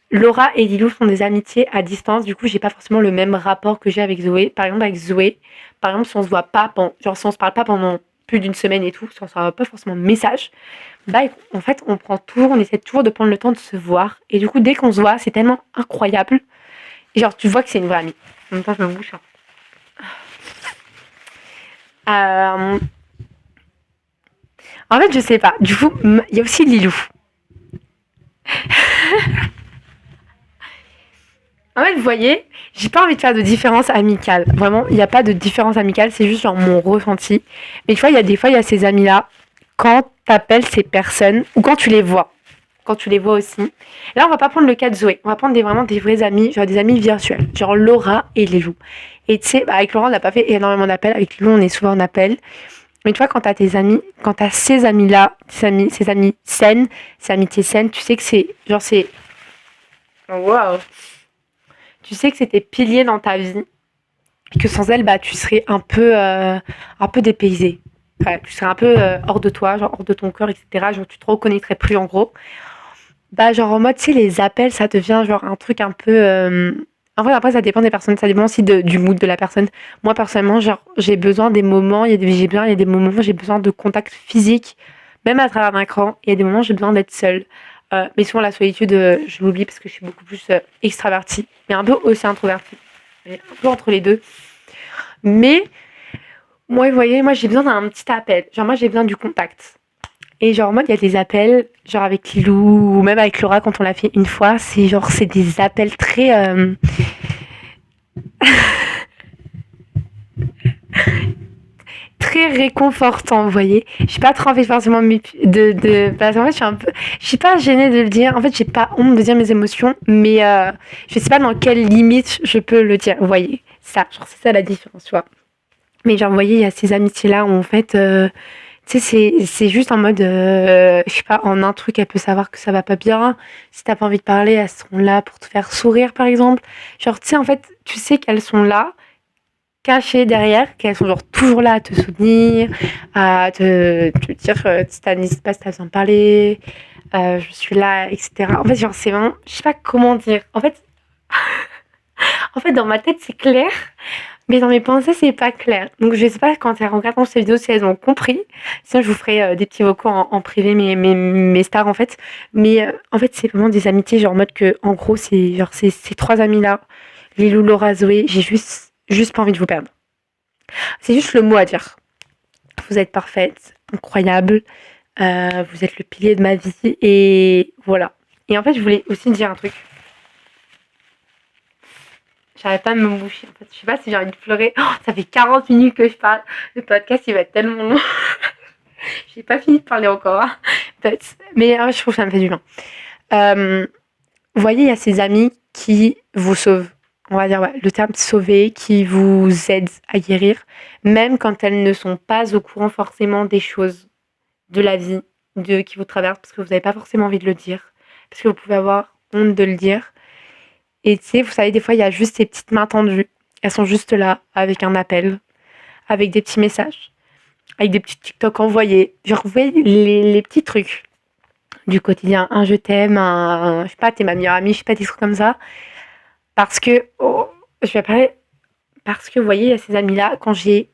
B: Laura et Lilou sont des amitiés à distance, du coup j'ai pas forcément le même rapport que j'ai avec Zoé. Par exemple avec Zoé, si on se voit pas, genre si on se parle pas pendant plus d'une semaine et tout, si on s'envoie pas forcément de message, bah en fait on essaie toujours de prendre le temps de se voir. Et du coup dès qu'on se voit, c'est tellement incroyable. Et genre tu vois que c'est une vraie amie. En même temps je me bouche. Hein. En fait je sais pas, du coup il y a aussi Lilou. En fait, vous voyez, j'ai pas envie de faire de différence amicale. Vraiment, il n'y a pas de différence amicale, c'est juste genre mon ressenti. Mais tu vois, il y a ces amis-là, quand t'appelles ces personnes, ou quand tu les vois aussi. Là, on va pas prendre le cas de Zoé, on va prendre vraiment des vrais amis, genre des amis virtuels, genre Laura et Lilou. Et tu sais, avec Laura, on n'a pas fait énormément d'appels, avec Lilou, on est souvent en appel. Mais tu vois, quand t'as ces amis-là, ces amis saines, ces amitiés saines, tu sais que c'est, genre c'est... Waouh. Tu sais que c'est tes piliers dans ta vie, et que sans elles, bah, tu serais un peu dépaysé. Ouais, tu serais un peu hors de toi, genre hors de ton corps, etc. Genre tu te reconnaîtrais plus en gros. Bah genre en mode, tu sais, les appels, ça devient genre un truc un peu... En vrai, après, ça dépend des personnes, ça dépend aussi du mood de la personne. Moi, personnellement, genre, j'ai besoin des moments, il y a des moments où j'ai besoin de contact physique, même à travers un écran. Il y a des moments où j'ai besoin d'être seule. Mais souvent, la solitude, je l'oublie parce que je suis beaucoup plus extravertie, mais un peu aussi introvertie. Un peu entre les deux. Mais, moi, vous voyez, moi, j'ai besoin d'un petit appel. Genre, moi, j'ai besoin du contact. Et genre, moi, il y a des appels, genre avec Lilou, ou même avec Laura, quand on l'a fait une fois, c'est des appels très... très réconfortant, vous voyez. J'ai pas trop envie forcément parce qu'en fait, je suis pas gênée de le dire. En fait, j'ai pas honte de dire mes émotions, mais je sais pas dans quelle limite je peux le dire, vous voyez. C'est ça la différence, tu vois. Mais genre, vous voyez, il y a ces amitiés-là où en fait, tu sais, c'est juste en mode, je sais pas, en un truc, elle peut savoir que ça va pas bien. Si t'as pas envie de parler, elles sont là pour te faire sourire, par exemple. Genre, tu sais, en fait, tu sais qu'elles sont là cacher derrière, qu'elles sont genre toujours là à te soutenir, à te dire n'hésite pas si t'as besoin de parler, je suis là, etc. En fait, genre, c'est vraiment, je sais pas comment dire. En fait, dans ma tête, c'est clair, mais dans mes pensées, c'est pas clair. Donc, je sais pas quand elles regardent ces vidéos si elles ont compris. Sinon, je vous ferai des petits vocaux en privé, mes stars, en fait. Mais en fait, c'est vraiment des amitiés, genre, en mode que, en gros, c'est genre ces trois amis-là, Lilou, Laura, Zoé, j'ai juste pas envie de vous perdre. C'est juste le mot à dire. Vous êtes parfaite, incroyable, vous êtes le pilier de ma vie, et voilà. Et en fait, je voulais aussi dire un truc. J'arrête pas de me moucher. En fait, je sais pas si j'ai envie de pleurer. Oh, ça fait 40 minutes que je parle. Le podcast, il va être tellement long. J'ai pas fini de parler encore. Hein. Mais je trouve que ça me fait du bien. Vous voyez, il y a ces amis qui vous sauvent. On va dire le terme sauver, qui vous aident à guérir, même quand elles ne sont pas au courant forcément des choses de la vie qui vous traversent, parce que vous n'avez pas forcément envie de le dire, parce que vous pouvez avoir honte de le dire. Et tu sais, vous savez, des fois, il y a juste ces petites mains tendues. Elles sont juste là, avec un appel, avec des petits messages, avec des petits TikTok envoyés. Genre, vous voyez, les petits trucs du quotidien. Un je t'aime, je sais pas, t'es ma meilleure amie, je sais pas, des trucs comme ça. Parce que, je vais parler, parce que, vous voyez, il y a ces amis-là, quand j'ai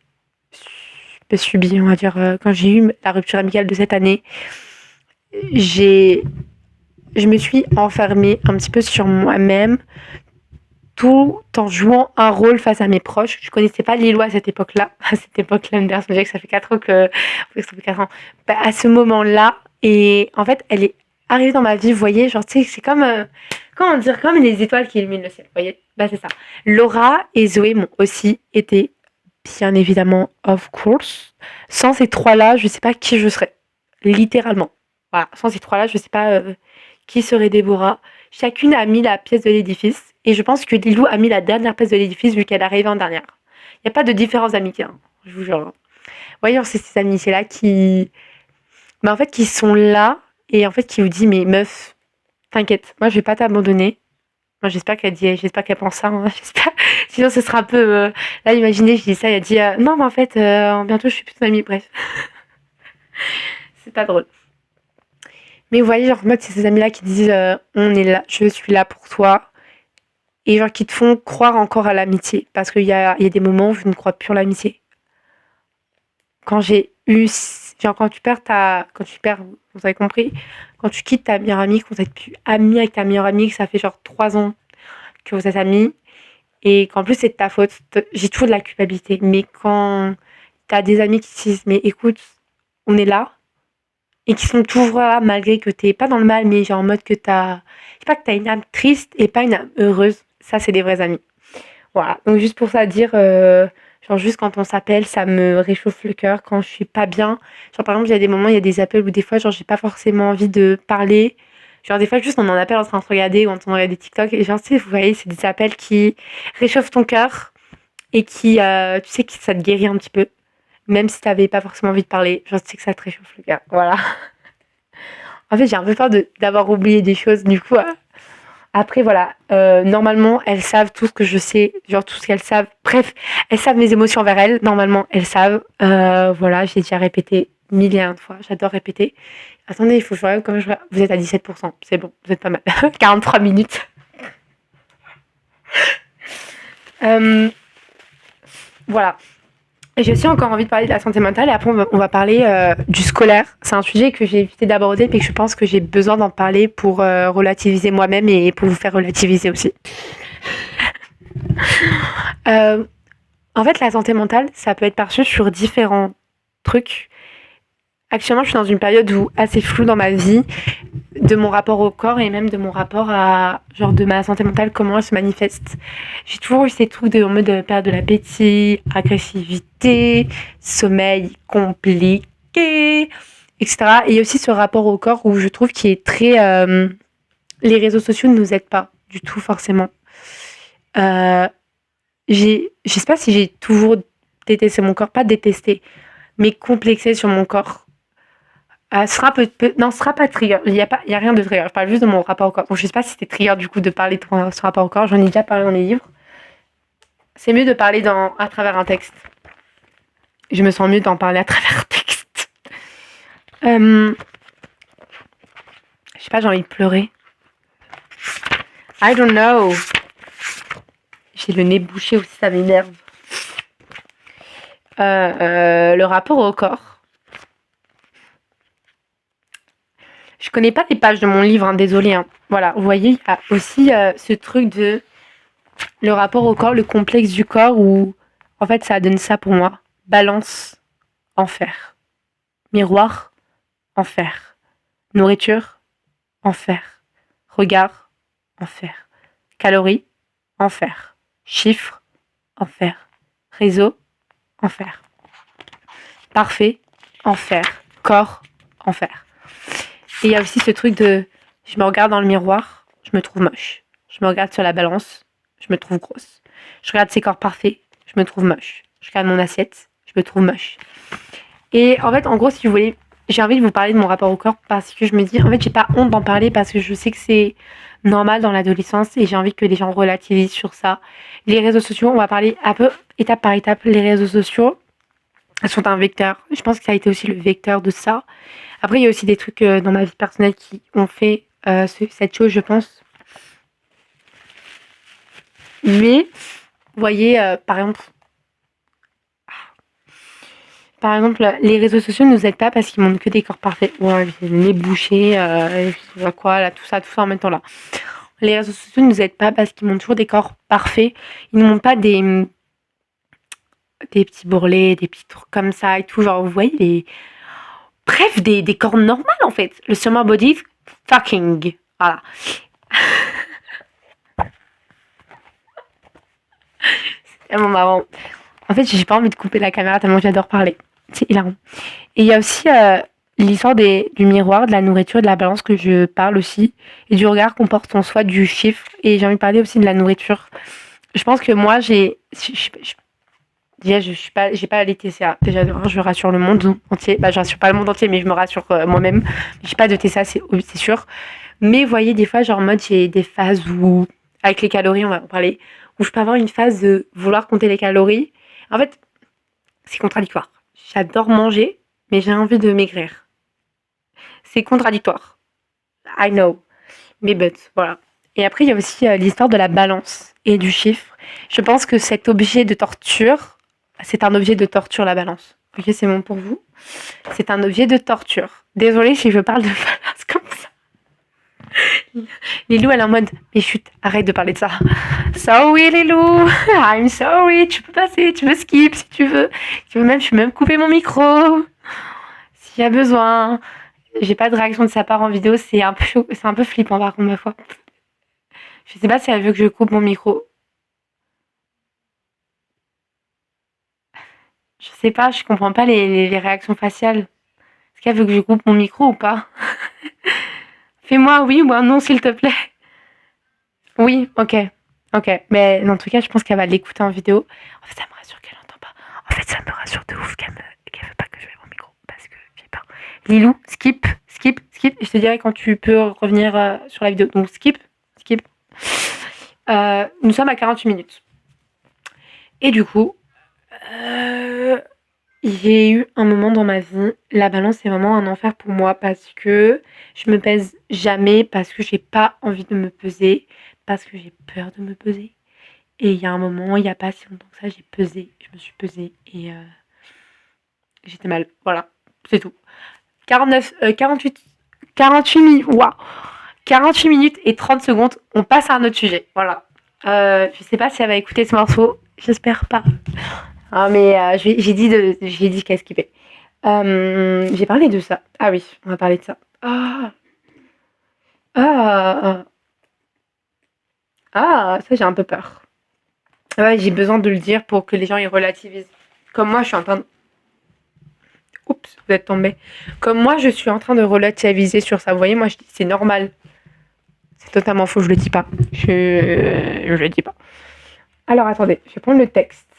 B: subi, on va dire, quand j'ai eu la rupture amicale de cette année, je me suis enfermée un petit peu sur moi-même, tout en jouant un rôle face à mes proches. Je connaissais pas Lilou à cette époque-là. À cette époque-là, me dire, que ça fait 4 ans que... Ça fait 4 ans. Bah, à ce moment-là, et en fait, elle est arrivée dans ma vie, vous voyez, genre, tu sais, c'est comme... comment dire, comme les étoiles qui illuminent le ciel, vous voyez. Bah, c'est ça. Laura et Zoé m'ont aussi été, bien évidemment, of course. Sans ces trois-là, je sais pas qui je serais. Littéralement. Voilà. Sans ces trois-là, je sais pas qui serait Déborah. Chacune a mis la pièce de l'édifice. Et je pense que Lilou a mis la dernière pièce de l'édifice vu qu'elle arrivait en dernière. Il n'y a pas de différence d'amitié, hein, je vous jure. Vous voyez, c'est ces amitiés-là qui... Bah, en fait, qui sont là et en fait qui vous disent, mais meuf, t'inquiète, moi je vais pas t'abandonner. Moi j'espère qu'elle pense ça, hein, j'espère. Sinon ce sera un peu... Là, imaginez, je dis ça, elle dit, non, mais en fait, bientôt je suis plus ton amie, bref. C'est pas drôle. Mais vous voyez, genre, en mode, c'est ces amis-là qui disent, on est là, je suis là pour toi. Et genre qui te font croire encore à l'amitié. Parce qu'il y a des moments où je ne crois plus en l'amitié. Quand j'ai eu... Genre quand tu perds, vous avez compris, quand tu quittes ta meilleure amie, quand vous êtes plus amie avec ta meilleure amie, que ça fait genre 3 ans que vous êtes amis, et qu'en plus c'est de ta faute, j'ai toujours de la culpabilité. Mais quand t'as des amis qui te disent, mais écoute, on est là, et qui sont toujours là malgré que t'es pas dans le mal, mais genre en mode que t'as... Je sais pas, que t'as une âme triste et pas une âme heureuse. Ça, c'est des vrais amis. Voilà. Donc, juste pour ça, dire, genre, juste quand on s'appelle, ça me réchauffe le cœur quand je suis pas bien. Genre, par exemple, il y a des moments, il y a des appels où des fois, genre, j'ai pas forcément envie de parler. Genre, des fois, juste on en appelle en train de se regarder ou en train de regarder des TikTok. Et genre, tu sais, vous voyez, c'est des appels qui réchauffent ton cœur et qui, tu sais, que ça te guérit un petit peu. Même si t'avais pas forcément envie de parler. Genre, tu sais que ça te réchauffe le cœur. Voilà. En fait, j'ai un peu peur d'avoir oublié des choses. Du coup, après, voilà, normalement, elles savent tout ce que je sais, genre tout ce qu'elles savent. Bref, elles savent mes émotions envers elles. Normalement, elles savent. Voilà, j'ai déjà répété 1 000 et 1 fois. J'adore répéter. Attendez, il faut que je regarde comme je... Vous êtes à 17%. C'est bon, vous êtes pas mal. 43 minutes. Voilà. J'ai aussi encore envie de parler de la santé mentale et après on va parler du scolaire. C'est un sujet que j'ai évité d'aborder mais que je pense que j'ai besoin d'en parler pour relativiser moi-même et pour vous faire relativiser aussi. En fait, la santé mentale, ça peut être perçu sur différents trucs. Actuellement, je suis dans une période où assez floue dans ma vie, de mon rapport au corps et même de mon rapport à, genre, de ma santé mentale, comment elle se manifeste. J'ai toujours eu ces trucs en mode perte de l'appétit, agressivité, sommeil compliqué, etc. Et aussi ce rapport au corps où je trouve qu'il est très... les réseaux sociaux ne nous aident pas du tout forcément. Je sais pas si j'ai toujours détesté mon corps, pas détesté, mais complexé sur mon corps. Ce sera pas trigger. Il y a rien de trigger. Je parle juste de mon rapport au corps. Donc je sais pas si c'était trigger du coup de parler de ce rapport au corps. J'en ai déjà parlé dans les livres. C'est mieux de parler à travers un texte. Je me sens mieux d'en parler à travers un texte. Je sais pas, j'ai envie de pleurer. I don't know. J'ai le nez bouché aussi, ça m'énerve. Le rapport au corps. Je connais pas les pages de mon livre, hein, désolée. Hein. Voilà, vous voyez, il y a aussi ce truc de le rapport au corps, le complexe du corps où, en fait, ça donne ça pour moi. Balance, enfer. Miroir, enfer. Nourriture, enfer. Regard, enfer. Calories, enfer. Chiffres, enfer. Réseau, enfer. Parfait, enfer. Corps, enfer. Et il y a aussi ce truc de je me regarde dans le miroir, je me trouve moche. Je me regarde sur la balance, je me trouve grosse. Je regarde ces corps parfaits, je me trouve moche. Je regarde mon assiette, je me trouve moche. Et en fait, en gros, si vous voulez, j'ai envie de vous parler de mon rapport au corps parce que je me dis, en fait, j'ai pas honte d'en parler parce que je sais que c'est normal dans l'adolescence et j'ai envie que les gens relativisent sur ça. Les réseaux sociaux, on va parler un peu étape par étape. Les réseaux sociaux sont un vecteur. Je pense que ça a été aussi le vecteur de ça. Après, il y a aussi des trucs dans ma vie personnelle qui ont fait cette chose, je pense. Mais, vous voyez, par exemple, les réseaux sociaux ne nous aident pas parce qu'ils montrent que des corps parfaits. Ouais, le nez bouché, je vois quoi, là, tout ça en même temps là. Les réseaux sociaux ne nous aident pas parce qu'ils montrent toujours des corps parfaits. Ils ne montrent pas des petits bourrelets, des petits trucs comme ça et tout. Genre, vous voyez, bref, des corps normaux en fait. Le summer body fucking. Voilà. C'est tellement marrant. En fait, j'ai pas envie de couper la caméra tellement j'adore parler. C'est hilarant. Et il y a aussi l'histoire du miroir, de la nourriture, de la balance que je parle aussi. Et du regard qu'on porte en soi, du chiffre. Et j'ai envie de parler aussi de la nourriture. Je pense que moi, déjà, j'ai pas les TCA. Déjà, je rassure le monde entier. Bah, je rassure pas le monde entier, mais je me rassure moi-même. J'ai pas de TCA, c'est sûr. Mais vous voyez, des fois, genre, en mode, j'ai des phases où, avec les calories, on va en parler, où je peux avoir une phase de vouloir compter les calories. En fait, c'est contradictoire. J'adore manger, mais j'ai envie de maigrir. C'est contradictoire. I know. Mais voilà. Et après, il y a aussi l'histoire de la balance et du chiffre. Je pense que cet objet de torture, c'est un objet de torture, la balance. Ok, c'est bon pour vous. C'est un objet de torture. Désolée si je parle de balance comme ça. Lilou, elle est en mode, mais chut, arrête de parler de ça. Sorry, Lilou. I'm sorry. Tu peux passer, tu peux skip si tu veux. Je peux même couper mon micro. S'il y a besoin. J'ai pas de réaction de sa part en vidéo. C'est un peu flippant par contre, ma foi. Je sais pas si elle veut que je coupe mon micro. Je sais pas, je comprends pas les réactions faciales. Est-ce qu'elle veut que je coupe mon micro ou pas? Fais-moi oui ou un non, s'il te plaît. Oui, ok. Ok. Mais en tout cas, je pense qu'elle va l'écouter en vidéo. En fait, ça me rassure qu'elle n'entend pas. En fait, ça me rassure de ouf qu'elle veut pas que je mette mon micro. Parce que j'ai peur. Lilou, skip. Et je te dirai quand tu peux revenir sur la vidéo. Donc, skip. Nous sommes à 48 minutes. Et du coup, j'ai eu un moment dans ma vie, la balance est vraiment un enfer pour moi parce que je me pèse jamais, parce que j'ai pas envie de me peser, parce que j'ai peur de me peser. Et il y a un moment, il n'y a pas si longtemps que ça, je me suis pesée et j'étais mal. Voilà, c'est tout. 48 minutes, waouh, 48 minutes et 30 secondes, on passe à un autre sujet. Voilà. Je sais pas si elle va écouter ce morceau, j'espère pas. Ah, mais j'ai dit qu'elle skippait. J'ai parlé de ça. Ah oui, on va parler de ça. Ça j'ai un peu peur. Ouais, j'ai besoin de le dire pour que les gens y relativisent. Comme moi, je suis en train de... Oups, vous êtes tombé. Comme moi, je suis en train de relativiser sur ça. Vous voyez, moi, je dis c'est normal. C'est totalement faux, je le dis pas. Je le dis pas. Alors, attendez, je vais prendre le texte.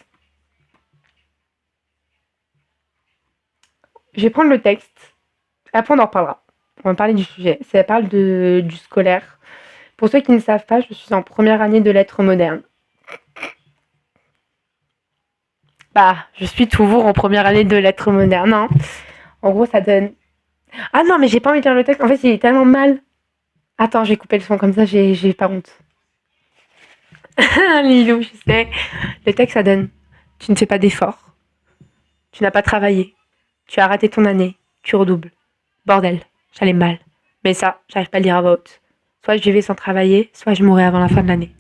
B: Après, on en reparlera. On va parler du sujet. Ça parle du scolaire. Pour ceux qui ne savent pas, je suis en première année de lettres modernes. Bah, je suis toujours en première année de lettres modernes. Hein. En gros, ça donne... Ah non, mais j'ai pas envie de lire le texte. En fait, il est tellement mal. Attends, j'ai coupé le son comme ça, j'ai pas honte. Lilou, je sais. Le texte, ça donne. Tu ne fais pas d'efforts. Tu n'as pas travaillé. Tu as raté ton année. Tu redoubles. Bordel, j'allais mal. Mais ça, j'arrive pas à le dire à voix haute. Soit je vivais sans travailler, soit je mourrais avant la fin de l'année.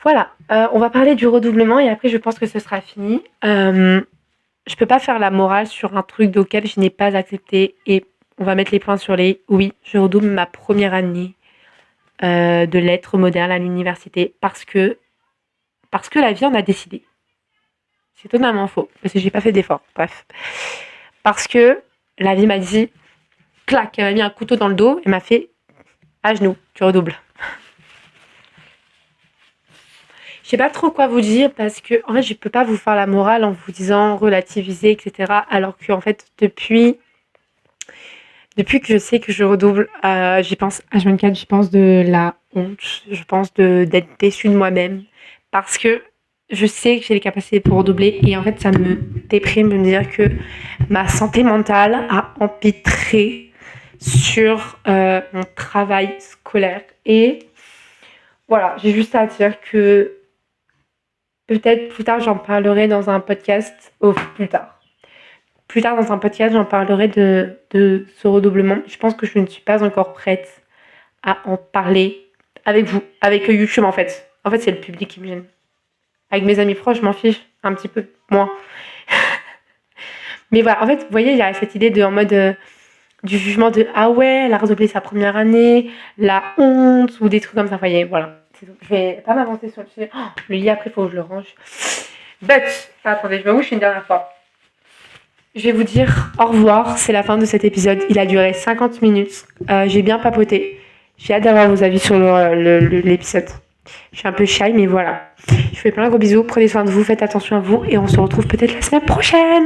B: Voilà, on va parler du redoublement et après je pense que ce sera fini. Je peux pas faire la morale sur un truc auquel je n'ai pas accepté et on va mettre les points sur les. Oui, je redouble ma première année de lettres modernes à l'université parce que la vie en a décidé. C'est totalement faux parce que j'ai pas fait d'effort. Bref, parce que la vie m'a dit, clac, elle m'a mis un couteau dans le dos et m'a fait à genoux, tu redoubles. Je sais pas trop quoi vous dire parce que en fait je peux pas vous faire la morale en vous disant relativiser, etc. Alors que en fait depuis que je sais que je redouble, j'y pense H24, j'y pense de la honte, je pense d'être déçue de moi-même parce que je sais que j'ai les capacités pour redoubler et en fait ça me déprime de me dire que ma santé mentale a empêtré sur mon travail scolaire et voilà, j'ai juste à dire que peut-être plus tard, j'en parlerai dans un podcast. Plus tard. Plus tard, dans un podcast, j'en parlerai de ce redoublement. Je pense que je ne suis pas encore prête à en parler avec vous, avec YouTube en fait. En fait, c'est le public qui me gêne. Avec mes amis proches, je m'en fiche un petit peu moins. Mais voilà, en fait, vous voyez, il y a cette idée de en mode du jugement de ah ouais, elle a redoublé sa première année, la honte ou des trucs comme ça. Vous voyez, voilà. Je vais pas m'avancer sur le sujet. Oh, le lit après, il faut que je le range. But, attendez, je me bouge une dernière fois. Je vais vous dire au revoir, c'est la fin de cet épisode. Il a duré 50 minutes. J'ai bien papoté. J'ai hâte d'avoir vos avis sur l'épisode. Je suis un peu shy, mais voilà. Je vous fais plein de gros bisous. Prenez soin de vous, faites attention à vous et on se retrouve peut-être la semaine prochaine.